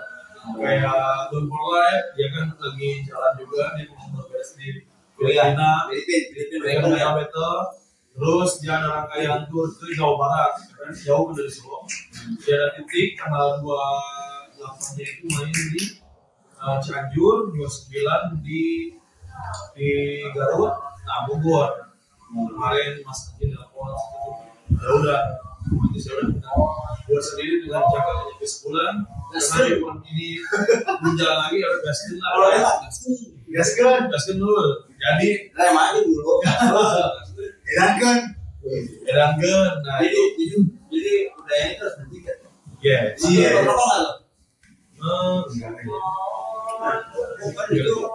kayak Don Live dia kan lagi jalan juga dia mau berbeda di Filipina Filipina Battle terus dia ada rangkaian tour ke Jawa Barat kan jauh dari Solo dia ada titik tanggal 28 nya itu main di Cianjur 29 di Garut, nah Bogor kemarin Mas Akin telepon ya udah buat sendiri dengan jaga hanya sebulan karena event ini berjalan lagi harus gaskin lah gaskin dulu jadi rem aja dulu edangan nah jadi udah ini terus bertiga iya bukan itu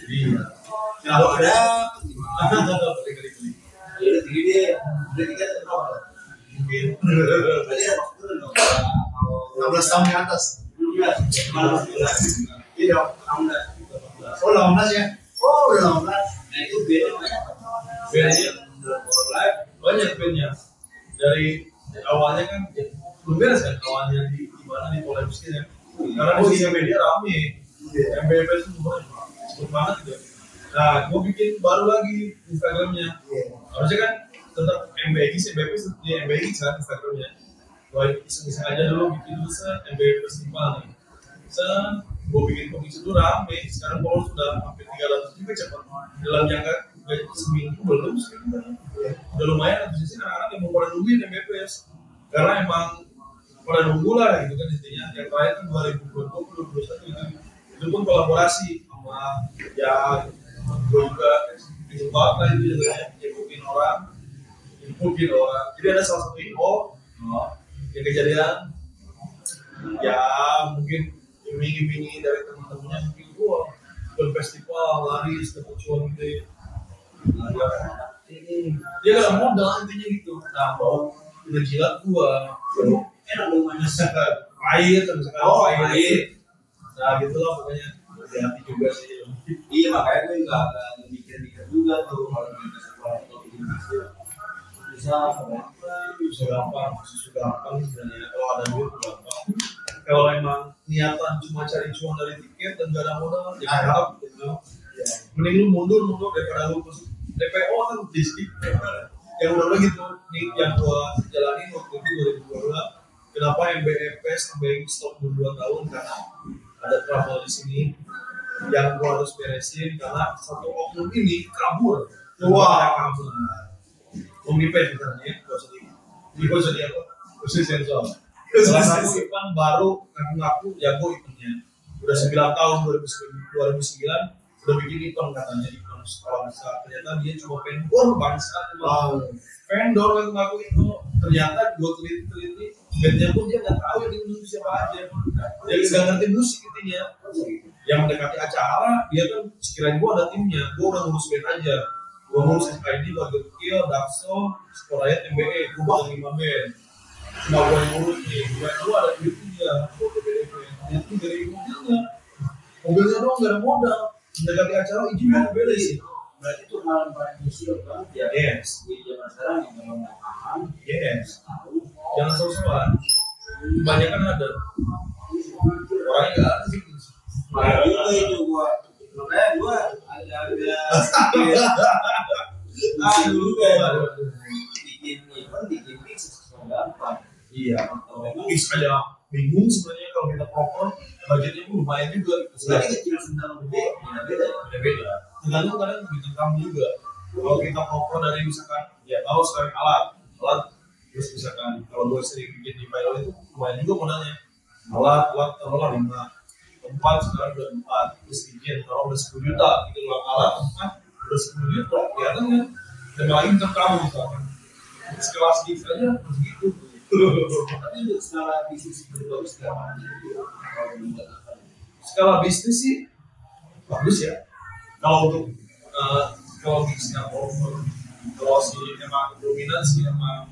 iya kalau ada Iya, tinggi deh, udah tiga berapa? mungkin. Berarti ada waktu dong. 16 tahun ke atas. 17, 18. Iya, 16. Oh, 18 ya? Oh, udah 18. Nah itu beda banyak. Bedanya Live banyak bandnya. Dari awalnya kan belum beres kan awalnya di mana di Polebskin ya. Karena di sosial media rame. MBPS itu cepet banget gitu. Nah, gue bikin baru lagi Instagramnya. Harusnya kan tetap MBX, MBPS di MBX kan Instagramnya. Gue iseng-iseng aja dulu bikin dulu MBPS Festival nih. Gue bikin komisi itu rame. Sekarang kalau sudah hampir 300 juga cepat. Dalam jangka seminggu belum sih. Udah lumayan. Di sini anak-anak yang mau pada nungguin MBPS. Karena emang pada nunggu lah gitu kan intinya. Yang terakhir kan 2020, 2021 gitu. Itu pun kolaborasi sama ya gue juga dijebak lah itu jadinya nyebutin orang jadi ada salah satu info yang kejadian ya mungkin iming-imingi dari teman-temannya mungkin gue berfestival lari dapat cuan gede dia gak modal intinya gitu nah mau udah jilat gue enak dong manis. Pahit misalkan pahit nah gitulah pokoknya hati-hati juga sih Iya makanya gue nggak mikir-mikir juga tuh kalau kita sekolah atau bikin hasil bisa gampang sebenarnya kalau ada duit gampang kalau emang niatan cuma cari cuan dari tiket dan gak ada modal ya harap gitu mending lu mundur daripada lu DPO kan diskip yang udah gitu nih yang gua jalanin waktu itu 2022 kenapa MBFS sampai stop 2 tahun karena ada trouble di sini yang gua harus beresin karena satu oknum ini kabur. Wah, kabur. Omnipet misalnya, gua jadi apa? Khusus sensor. Salah satu event baru ngaku-ngaku jago eventnya. Udah 9 tahun 2009 udah bikin event katanya event sekolah besar. Ternyata dia cuma vendor bangsa. Wow. Vendor ngaku-ngaku itu ternyata gua teliti bandnya pun dia nggak tahu yang diundang siapa aja. Dia nggak ngerti musik intinya. Yang mendekati acara dia kan sekiranya gue ada timnya, gue udah ngurus band aja, gue ngurus SID, Warga Kecil, Dakso, Sporayat, MBE, gue bakal 5 band, cuma gue yang ngurus nih, gue ada duit dia, gue ke BDP, itu dari mobilnya doang nggak ada modal, mendekati acara izin mau beres. Berarti itu hal yang paling krusial banget ya. Yes. Di zaman sekarang yang kalau nggak paham, Yes. tahu. Jangan sok-sokan. Kebanyakan ada. Orangnya nggak ada sih. Nah, itu gua. Makanya gua agak-agak dulu kayak bikin event, bikin mix gampang. Iya. Mix aja bingung sebenarnya kalau kita proper, budgetnya pun lumayan juga. Berarti kecil sedang gede, beda-beda ya. Beda-beda. Tergantung kadang bintang tamu juga. Kalau kita proper dari misalkan, ya tahu sekarang alat, terus misalkan kalau gue sering bikin di viral itu lumayan juga modalnya. Alat taruhlah 5, tempat sekarang udah 4, terus bikin kalau udah 10 juta, gitu loh alat tempat udah 10 juta, kelihatan kan? Dan lagi bintang tamu misalkan, sekelas gigs aja harus gitu. Tapi untuk skala bisnis itu bagus nggak? Kalau membuat apa? Skala bisnis sih bagus ya. Kalau untuk kalau bisnisnya over, kalau si emang dominan sih emang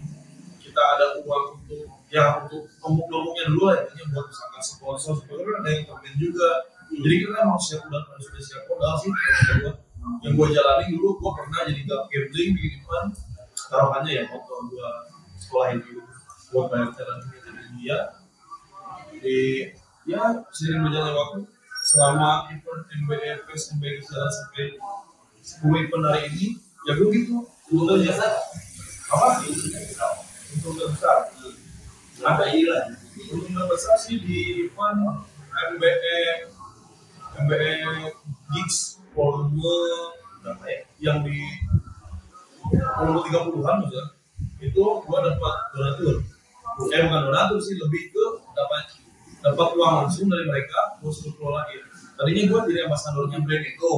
kita ada uang untuk ya untuk omong-omongnya dulu lah intinya buat misalkan sponsor kan ada yang komen juga. Jadi kita emang sudah siap modal sih. Yang gue jalani dulu gue pernah jadi gambling bikin event, taruhannya ya motor gue sekolahin dulu buat bayar jalan dia di ya sering berjalan waktu selama event MBA Fest MBA jalan sampai 10 event hari ini ya gue gitu untuk jasa apa untuk nggak besar ada lah untuk nggak besar sih di event MBA gigs volume berapa ya yang di volume 30-an maksudnya itu gue dapat donatur bukan donatur sih lebih ke dapat uang langsung dari mereka gue suruh kelolain. Tadinya gue jadi ambasadornya brand itu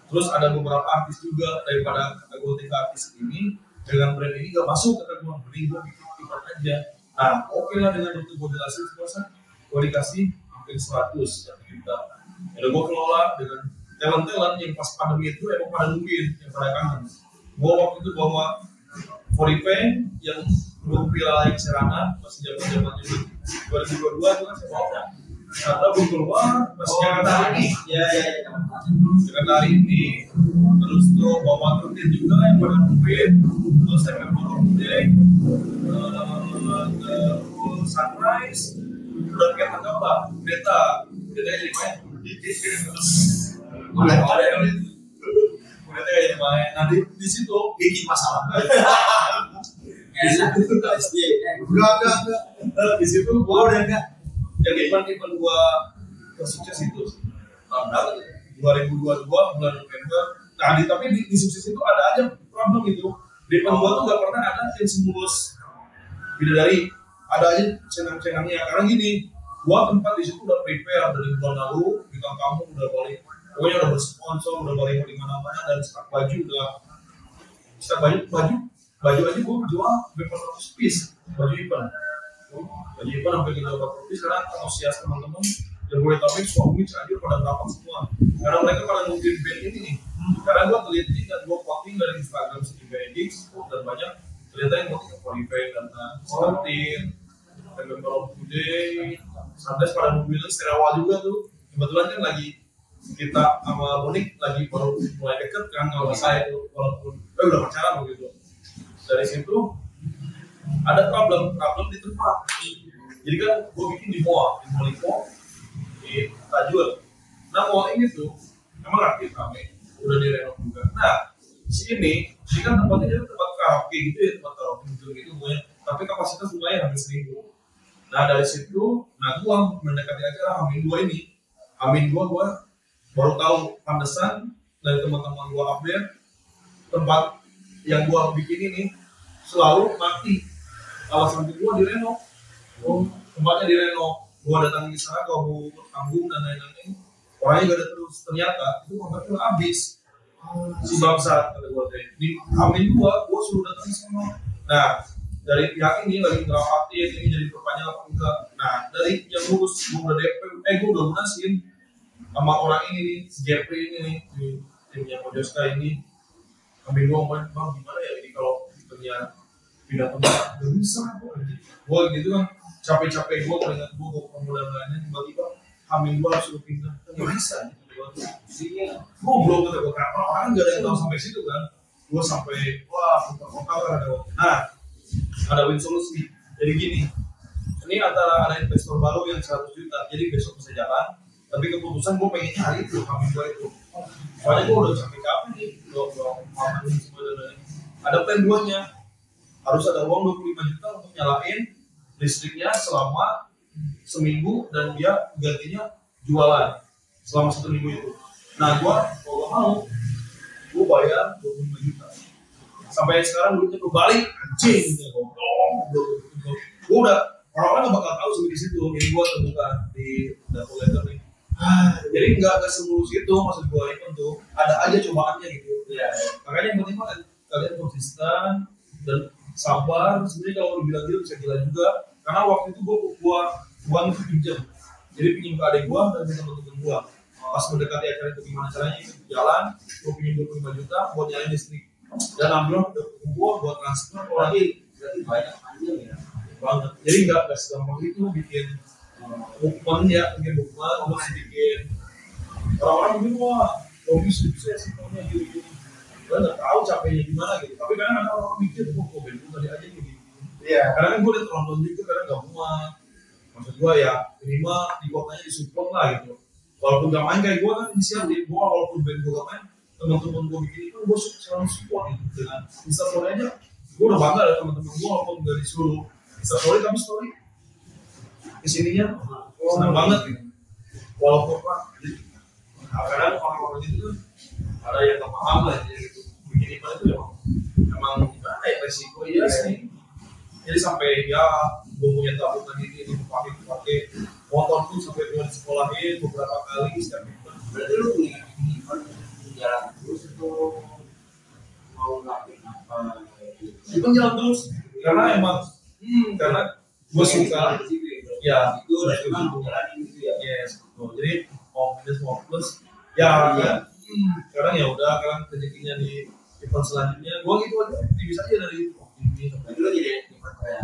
terus ada beberapa artis juga daripada kategori artis ini dengan brand ini gak masuk kata gue mending gue bikin event aja. Nah oke lah dengan itu gue jelasin puasa gue dikasih hampir 100 juta ada gue kelola dengan talent yang pas pandemi itu emang pada nungguin yang pada kangen. Gue waktu itu bawa Foripay yang belum viral lagi Serana masih zaman 2022 itu kan saya bawa karena belum keluar masih Jakarta hari ini Jakarta hari ini terus tuh bawa truknya juga yang pada nungguin terus saya bawa Day terus Sunrise udah kayak tangkap lah beta jadi main udah ada yang itu udah jadi main nanti di situ bikin masalah Enak, enggak. Di situ gua udah enggak. Yang event gua sukses itu tahun berapa? 2022 bulan November. Nah, tapi di sukses itu ada aja problem itu. Di event gua tuh nggak pernah ada yang semulus bidadari. Ada aja cenang-cenangnya. Karena gini, gua tempat di situ udah prepare dari bulan lalu, bintang tamu udah balik. Pokoknya udah bersponsor, udah balik di mana-mana dan stok baju udah stok baju aja gue jual sampai 400 piece baju event sampai 300 piece karena antusias teman-teman yang boleh tahu suami aja pada dapat semua karena mereka pada nungguin band ini nih karena gue terlihat ini dan gue posting dari Instagram sedikit edits dan banyak ternyata yang posting Foripay karena Martin Member of Today sampai pada mobil Sterawal juga tuh kebetulan kan lagi kita sama Monik lagi baru mulai deket kan kalau saya itu walaupun udah pacaran begitu. Dari situ ada problem di tempat. Jadi kan gue bikin di mall di Tajul. Nah mall ini tuh emang aktif rame, udah direnov juga. Nah ini kan tempatnya jadi tempat karaoke gitu ya, tempat karaoke gitu tapi kapasitas lumayan hampir 1000. Nah dari situ, gue mendekati acara Amin 2 ini. Amin 2 gue baru tahu pantesan dari teman-teman gue update tempat yang gua bikin ini selalu mati. Alasan gua direnov. Tempatnya direnov. Gua datang di sana gua mau tanggung dan lain-lain. Orangnya gak ada terus. Ternyata itu tempatnya udah habis. Si bangsa kata gua teh. Di Amin gua suruh datang di sana. Nah, dari pihak ini lagi ngerapatin ini jadi perpanjang apa enggak. Nah, dari yang ngurus gua udah DP, gua udah lunasin sama orang ini nih, si Jeffrey ini nih, timnya Mojoska ini. Ambil gua ngomongin, bang gimana ya ini kalau pindah tempat gak bisa gue gitu kan capek-capek gue keringat gue ketemu dan lainnya tiba-tiba hamil gue harus suruh pindah nggak bisa gue belum kata gue kenapa orang nggak ada yang tahu sampai situ kan gue sampai wah putar-putar ada nah ada win solusi jadi gini ini antara ada investor baru yang 100 juta jadi besok bisa jalan tapi keputusan gue pengennya hari itu hamil gue itu soalnya gue udah capek-capek nih udah mamanin semua dan lain ada plan 2-nya harus ada uang 25 juta untuk nyalain listriknya selama seminggu dan dia gantinya jualan selama 1 minggu itu. Nah kalau mau, gue bayar 25 juta. Sampai sekarang duitnya kebalik, anjing. Gue udah orang-orang nggak bakal tahu sampai di situ. Jadi gue terbuka di data letter nih. Jadi nggak semulus itu maksud gue itu tuh ada aja cobaannya gitu. Ya. Makanya yang penting kalian konsisten dan sabar. Sebenarnya kalau dibilang gitu bisa gila juga. Karena waktu itu gue uang itu pinjam. Jadi pinjam ke adik gue dan teman-teman gue. Pas mendekati acara itu gimana caranya itu jalan, gue pinjam 25 juta buat nyalain listrik. Dan ambil gue buat transfer lagi berarti banyak panjang ya. Banget. Jadi nggak segampang itu bikin movement ya, bikin movement, terus bikin orang-orang mungkin wah, kok bisa sih punya gitu. Gue nggak tahu capeknya gimana gitu. Tapi kadang ada orang mikir, kok beli tadi aja gitu. Iya. Karena kan gue udah terlalu juga, kadang nggak muat. Maksud gue ya minimal di kotanya disupport lah gitu. Walaupun gak main kayak gue kan inisiatif, gue walaupun band gue gak main, teman-teman gue bikin itu gue selalu support gitu dengan Instastory aja. Gue udah bangga ya teman-teman gue walaupun gak disuruh Instastory tapi story kesininya senang banget gitu. Walaupun pak, kadang orang-orang itu tuh ada yang gak paham lah gitu. Bikin itu emang gimana ya resiko iya sih. Jadi sampai ya gue punya tabungan ini pakai motor pun sampai gue disekolahin beberapa kali setiap minggu. Berarti lu punya event jalan terus itu mau ngelakuin apa? Itu jalan terus karena emang karena gue suka ya itu udah cuma menjalani gitu ya. Yes betul. Jadi mau minus mau plus ya kan. Sekarang ya udah kan rezekinya di event selanjutnya gue gitu aja bisa aja dari ini sampai itu jadi event kayak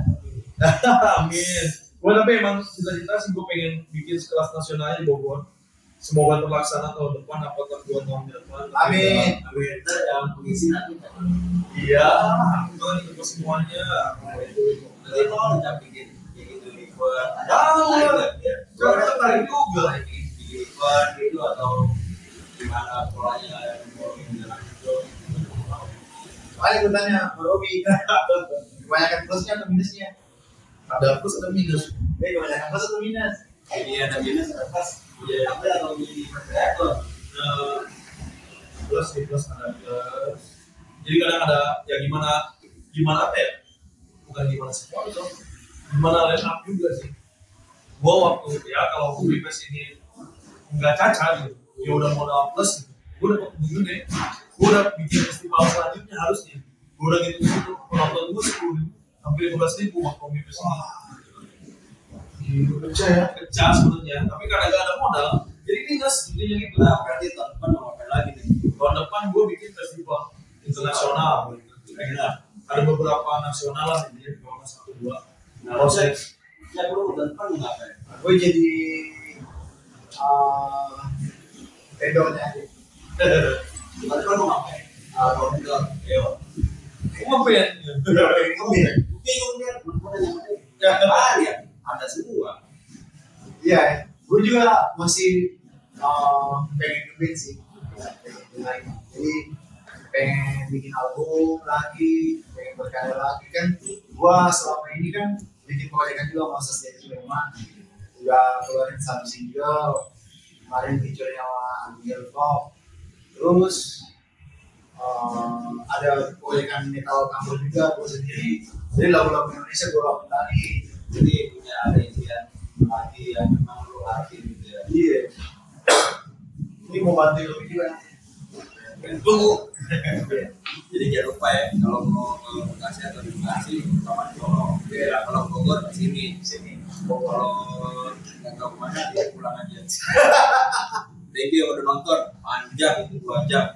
amin. Gue tapi emang cita-cita sih gue pengen bikin sekelas nasional di Bogor. Semoga terlaksana tahun depan, apakah 2 tahun depan. Amin. Amin. Yang mengisi nanti. Iya, itu untuk semuanya. Jadi mau udah bikin kayak gitu event. Ada ya. Gue tertarik juga. Bikin event gitu atau gimana polanya mau jalan itu. Paling gue tanya, Robi, kebanyakan plusnya atau minusnya? Ada plus ada minus. Kebanyakan plus atau minus? Ini ada minus ada plus. Iya, ada atau jadi kreator. Plus ada plus. Jadi kadang ada ya gimana apa ya? Bukan gimana sponsor, gimana line up juga sih. Gua waktu ya kalau Bipes ini nggak caca gitu, ya udah modal plus gitu. Gua udah gede, gua udah bikin festival selanjutnya harusnya. Gua udah gitu penonton gua 10.000 hampir 15.000 waktu Bipes ini. Pecah sebenarnya, tapi karena gak ada modal, jadi minus intinya gitu. Nah, berarti tahun depan mau ngapain lagi nih? Tahun depan gue bikin festival internasional. Ada beberapa nasional lah, jadi kalau 1-2. Nah, proses ya perlu tahun depan mau ngapain? Gue jadi vendornya aja. Tahun depan mau ngapain? Vendor, yo. Ngapain? Bingung dia, apa ya? Ada semua. Iya, gue juga masih pengen ngeband sih. Jadi pengen bikin album lagi, pengen berkarya lagi kan. Gue selama ini kan bikin proyekan juga masa stage memang udah keluarin 1 single, kemarin feature sama Angel Pop, terus ada proyekan metal cover juga gue sendiri. Jadi lagu-lagu Indonesia gue lakukan lagi. Jadi punya ada impian lagi yang memang lu hati gitu ya. Iya. Ini mau bantu lebih juga. Tunggu. Jadi jangan lupa ya kalau mau ke Bekasi atau di Bekasi sama di Solo. Ya kalau Bogor di sini. Kalau nggak tahu kemana dia pulang aja. Thank you udah nonton. Panjang itu 2 jam.